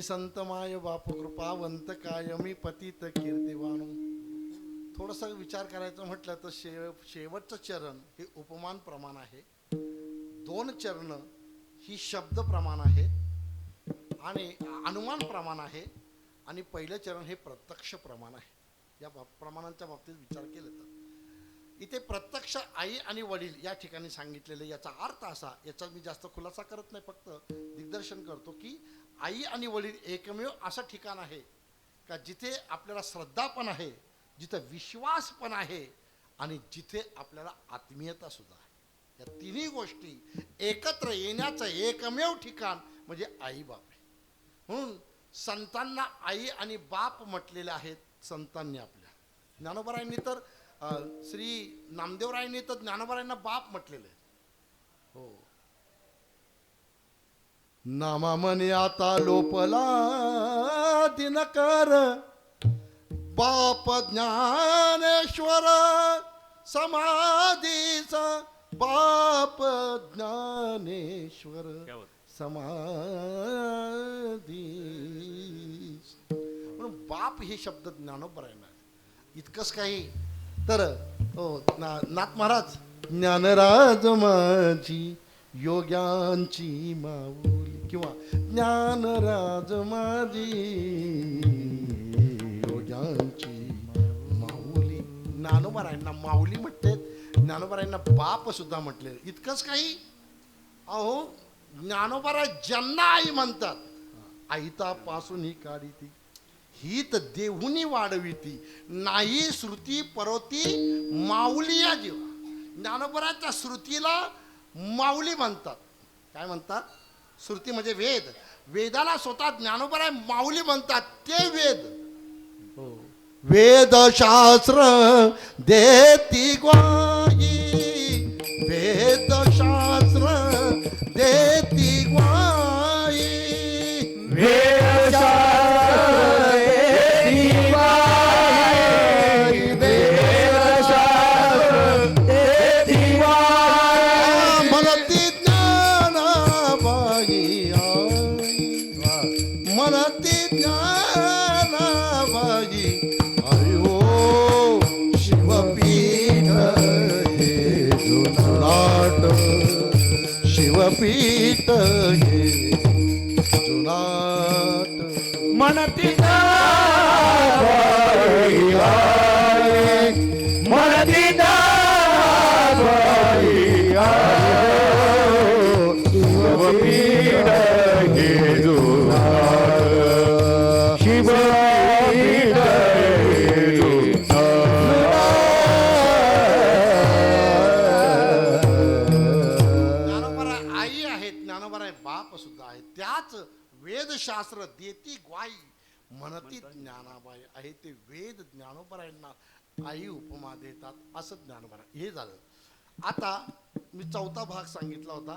संतमाय बाप कृपावंत कायमी पतित कीर्तिवाणू. थोडासा विचार करायचं म्हटलं तर शेवटचं चरण हे उपमान प्रमाण आहे, 2 चरण ही शब्द प्रमाण आहे आणि अनुमान प्रमाण आहे, आणि पहिलं चरण हे प्रत्यक्ष प्रमाण आहे. या प्रमाणांच्या बाबतीत विचार केला तर इथे प्रत्यक्ष आई आणि वडील या ठिकाणी सांगितलेले, याचा अर्थ असा, याचा मी जास्त खुलासा करत नाही, फक्त दिग्दर्शन करतो की आई आणि वडील एकमेव असं ठिकाण आहे का जिथे आपल्याला श्रद्धा पण आहे, जिथे विश्वास पण आहे, आणि जिथे आपल्याला आत्मीयता सुद्धा आहे. या तिन्ही गोष्टी एकत्र येण्याचं एकमेव ठिकाण म्हणजे आई बाप आहे. म्हणून संतांना आई आणि बाप म्हटलेले आहेत संतांनी आपल्या. ज्ञानोबारायांनी तर श्री नामदेवरायांनी तर ज्ञानोबारायांना बाप म्हटलेले आहे. हो, नामा म्हणे आता लोपला दिनकर, बाप ज्ञानेश्वर समाधीचा, बाप ज्ञानेश्वर समाधी. म्हणून बाप हे शब्द ज्ञानोबारायांना. इतकंच काही तर नाथ महाराज, ज्ञानराज माझी योग्यांची माऊली, किंवा ज्ञानराज माझी योग्यांची माऊली. ज्ञानोबारायांना माऊली म्हणते, ज्ञानोबारायांना बाप सुद्धा म्हटले. इतकंच काही, अहो ज्ञानोबाराय ज्यांना आई म्हणतात, आईता पासून ही काढी ती, ही तर देहुनी वाढविती, नाही श्रुती परोती माऊली या जीवा. ज्ञानोबाराच्या श्रुतीला माऊली म्हणतात. काय म्हणतात? श्रुती म्हणजे वेद. वेदाला स्वतः ज्ञानोबाराय माऊली म्हणतात. ते वेद, वेदशास्त्र देती ग्वाही, वेदशास्त्र देती ग्वाही, शिवपीठ हे जुनाट. म्हणती म्हणती शिवपीठ हे जुनाट, शिवपीठ हे बाप सुद्धा आहे. त्याच वेदशास्त्र देती ग्वाही म्हणती ज्ञानाबाई आहे. ते वेद ज्ञानोबारायांना आई उपमा देतात, असं ज्ञानोबारा. हे झालं. आता मी 4था भाग सांगितला होता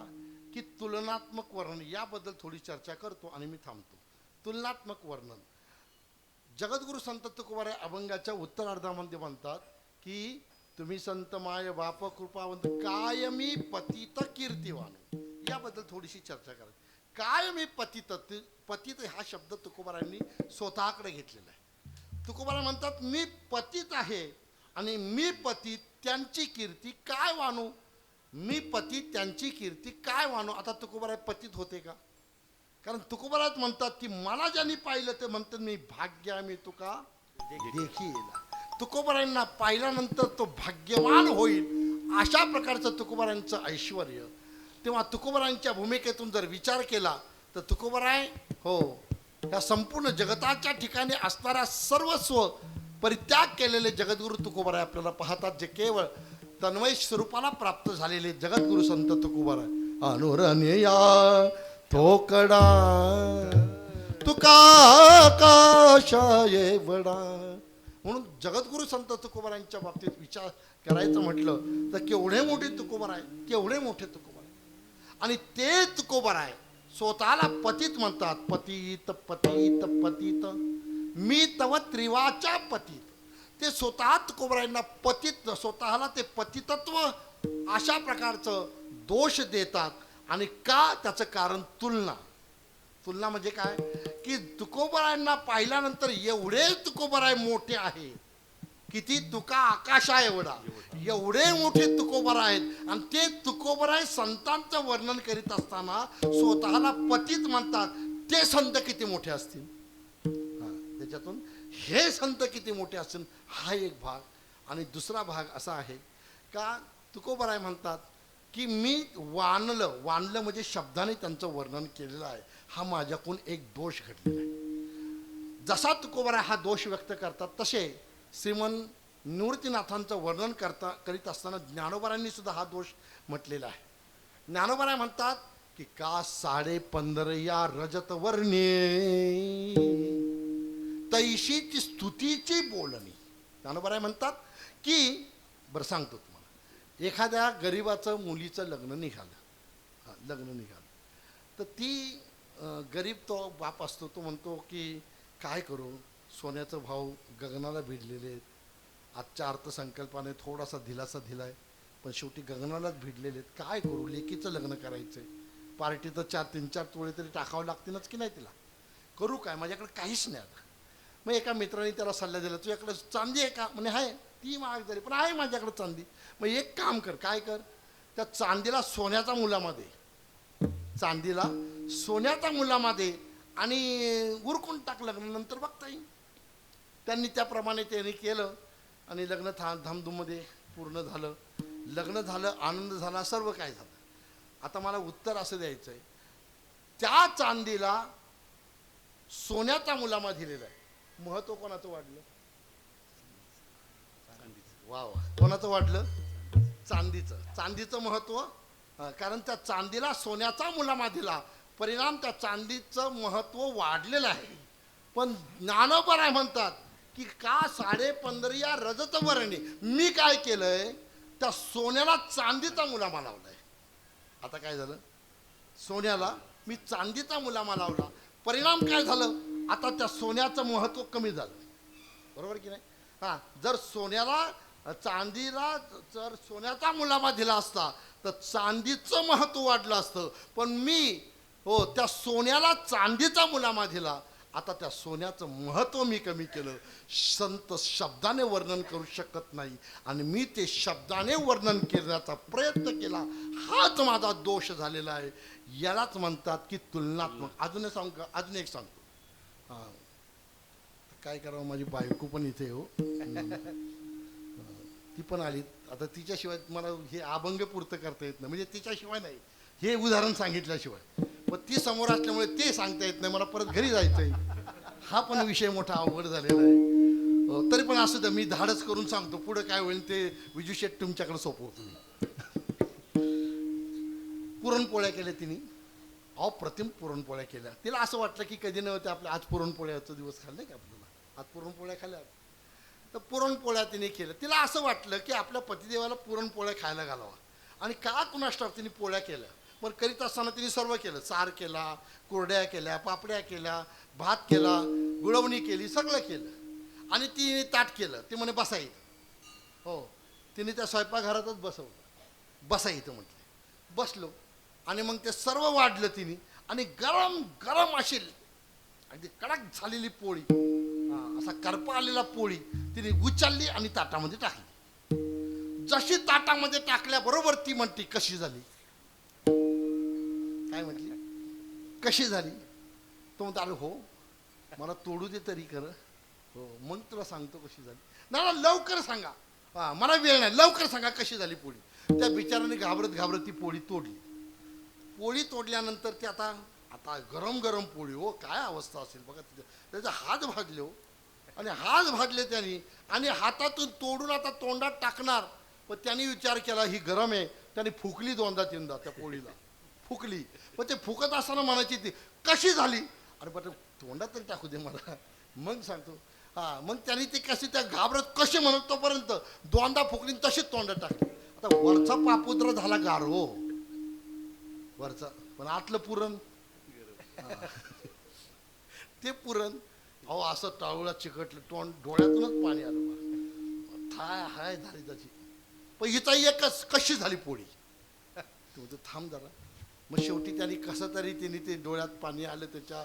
की तुलनात्मक वर्णन, याबद्दल थोडी चर्चा करतो आणि मी थांबतो. तुलनात्मक वर्णन, जगद्गुरु संत तुकोबाराय अभंगाच्या उत्तरार्धामध्ये म्हणतात की तुम्ही संत माय बाप कृपावंत कायमी पतित कीर्तिवान. याबद्दल थोडीशी चर्चा करायची. कायमी पतित, पतित हा शब्द तुकोबारायांनी स्वतःकडे घेतलेला आहे. तुकोबाराय म्हणतात मी पतित आहे आणि मी पतित, त्यांची कीर्ती काय वाणू. मी पतित, त्यांची कीर्ती काय वाणू. आता तुकोबाराय पतित होते का? कारण तुकोबाराय म्हणतात की मला ज्यांनी पाहिलं ते म्हणतात मी भाग्य मी तुका देखील. तुकोबारायांना पाहिल्यानंतर तो भाग्यवान होईल, अशा प्रकारचं तुकोबारायांचं ऐश्वर्य. तेव्हा तुकोबारायांच्या भूमिकेतून जर विचार केला तर तुकोबाराय हो या संपूर्ण जगताच्या ठिकाणी असणाऱ्या सर्वस्व परित्याग केलेले जगद्गुरु तुकोबाराय आपल्याला पाहतात, जे केवळ तन्मय स्वरूपाला प्राप्त झालेले जगद्गुरु संत तुकोबाराय. अनुरणया थोकडा तुका आकाशाये वडा. म्हणून जगद्गुरु संत तुकोबारायांच्या बाबतीत विचार करायचं म्हटलं तर केवढे मोठे तुकोबाराय, केवढे मोठे तुकोबाराय. आणि ते तुकोबाराय स्वतःला पतित म्हणतात. पतित पतित पतित मी तव त्रिवाचा पतित. ते स्वतः तुकोबारायांना पतित, स्वतःला ते पतितत्व अशा प्रकारचं दोष देतात. आणि का? त्याचं कारण तुलना. तुलना म्हणजे काय की तुकोबरायांना पाहिल्यानंतर एवढे तुकोबराय मोठे आहे, किती तुका आकाशा एवढा, एवढे मोठे तुकोबराय आहेत. आणि ते तुकोबराय संतांचं वर्णन करीत असताना स्वतःला पतित म्हणतात. ते संत किती मोठे असतील, त्याच्यातून हे संत किती मोठे असतील, हा एक भाग. आणि दुसरा भाग असा आहे का तुकोबराय म्हणतात की मी वानलं म्हणजे शब्दाने त्यांचं वर्णन केलेलं आहे. हा माझ्याकडून एक दोष घडलेला आहे. जसा तुकोबराय हा दोष व्यक्त करतात, तसे श्रीमंत निवृत्तीनाथांचं वर्णन करीत असताना ज्ञानोबरायांनी सुद्धा हा दोष म्हटलेला आहे. ज्ञानोबराय म्हणतात की का 15.5 रजत वर्णे तैशीची स्तुतीची बोलणी. ज्ञानोबराय म्हणतात की बरं सांगतो तुम्हाला, एखाद्या गरीबाचं मुलीचं लग्न निघालं, तर ती गरीब तो बाप असतो, तो म्हणतो की काय करू, सोन्याचं भाव गगनाला भिडलेले आहेत. आजच्या अर्थसंकल्पाने थोडासा दिलासा दिलाय, पण शेवटी गगनालाच भिडलेले आहेत. काय करू, लेकीचं लग्न करायचंय, पार्टी तर 3-4 तोळे तरी टाकावं लागतीलच की नाही, तिला करू काय, माझ्याकडे काहीच नाही आता. मग एका मित्राने त्याला सल्ला दिला, तुझ्याकडे चांदी आहे का, म्हणे आहे, ती महाग झाली पण आहे माझ्याकडे चांदी. मग एक काम कर, काय कर, त्या चांदीला सोन्याच्या मुलामध्ये आणि उरकून टाक, लग्न नंतर बघता येईल. त्यांनी त्याप्रमाणे त्यांनी केलं आणि लग्न धामधूममध्ये पूर्ण झालं. लग्न झालं, आनंद झाला, सर्व काय झालं. आता मला उत्तर असं द्यायचं आहे, त्या चांदीला सोन्याच्या मुलामध्ये दिलेलं आहे. महत्व कोणाचं वाढलं, वा वा, कोणाचं वाढलं, चांदीचं महत्व. कारण त्या चांदीला सोन्याचा मुलामा दिला, परिणाम त्या चांदीचं महत्व वाढलेलं आहे. पण ज्ञानोबराय म्हणतात की का 15.5 रजत वर्णे, मी काय केलंय, त्या सोन्याला चांदीचा मुलामा लावलाय. आता काय झालं, सोन्याला मी चांदीचा मुलामा लावला, परिणाम काय झालं, आता त्या सोन्याचं महत्व कमी झालं. बरोबर की नाही. हा, जर चांदीला जर सोन्याचा मुलामा दिला असता तर चांदीचं महत्व वाढलं असतं. पण मी त्या सोन्याला चांदीचा मुलामा दिला, आता त्या सोन्याचं महत्व मी कमी केलं. संत शब्दाने वर्णन करू शकत नाही आणि मी ते शब्दाने वर्णन करण्याचा प्रयत्न केला, हाच माझा दोष झालेला आहे. यालाच म्हणतात की तुलनात्मक. अजून एक सांगतो. हां, काय करावं, माझी बायको पण इथे हो, ती पण आली. आता तिच्याशिवाय मला हे अभंग पूर्त करता येत नाही, म्हणजे तिच्याशिवाय नाही, हे उदाहरण सांगितल्याशिवाय. पण ती समोर असल्यामुळे ते सांगता येत नाही, मला परत घरी जायचंय. हा पण विषय मोठा अवघड झालेला आहे. तरी पण असं द्या, मी धाडस करून सांगतो, पुढे काय होईल ते विजूशेट तुमच्याकडे सोपवतो. पुरणपोळ्या केल्या तिने, अप्रतिम पुरणपोळ्या केल्या. तिला असं वाटलं की कधी नव्हते आपल्या, आज पुरणपोळ्याचा दिवस खाल्ले का आपल्याला, आज पुरणपोळ्या खाल्ल्या. तर पुरणपोळ्या तिने केल्या. तिला असं वाटलं की आपल्या पतिदेवाला पुरणपोळ्या खायला घालावा. आणि का कुणास ठाऊक तिने पोळ्या केल्या. पण करीत असताना तिने सर्व केलं, सार केला, कुरड्या केल्या, पापड्या केल्या, भात केला, गुळवणी केली, सगळं केलं. आणि तिने ताट केलं. ते म्हणे बसायचं. हो, तिने त्या स्वयंपाकघरातच बसायचं म्हटलं. बसलो आणि मग ते सर्व वाढलं तिने. आणि गरम गरम अशी अगदी कडक झालेली पोळी, असा करपा आलेला पोळी तिने उचलली आणि ताटामध्ये टाकली. जशी ताटामध्ये टाकल्याबरोबर ती म्हणती कशी झाली. काय म्हटली, कशी झाली. तो म्हणतो अरे हो, मला तोडू दे तरी कर, हो मग तुला सांगतो कशी झाली. ना लवकर सांगा, मला वेळ नाही, लवकर सांगा कशी झाली पोळी. त्या बिचाराने घाबरत ती पोळी तोडली. पोळी तोडल्यानंतर ती आता गरम गरम पोळी, हो काय अवस्था असेल बघा. त्याचे हात भाजले हो, आणि हात भाजले त्यांनी, आणि हातातून तोडून आता तोंडात टाकणार. पण त्यांनी विचार केला ही गरम आहे, त्यांनी फुकली 2दा-3दा त्या पोळीला, फुकली. पण ते फुकत असताना म्हणायची ती कशी झाली. अरे बरं तोंडात तरी टाकू दे मला, मग सांगतो. मग त्यांनी ते कशी त्या घाबरत कशी म्हणत तोपर्यंत 2दा फुकली, तशीच तोंडात टाकली. आता वरचा पापुद्रा झाला गार हो, वरचा, पण आतलं पुरण ते पुरण अहो असं टाळूला चिकटलं, तोंड डोळ्यातूनच पाणी आलं. हाय झाली त्याची. पण हिचा एकच कशी झाली पोळी. तू थांब जरा. मग शेवटी त्यांनी कसं तरी तिने ते डोळ्यात पाणी आलं त्याच्या,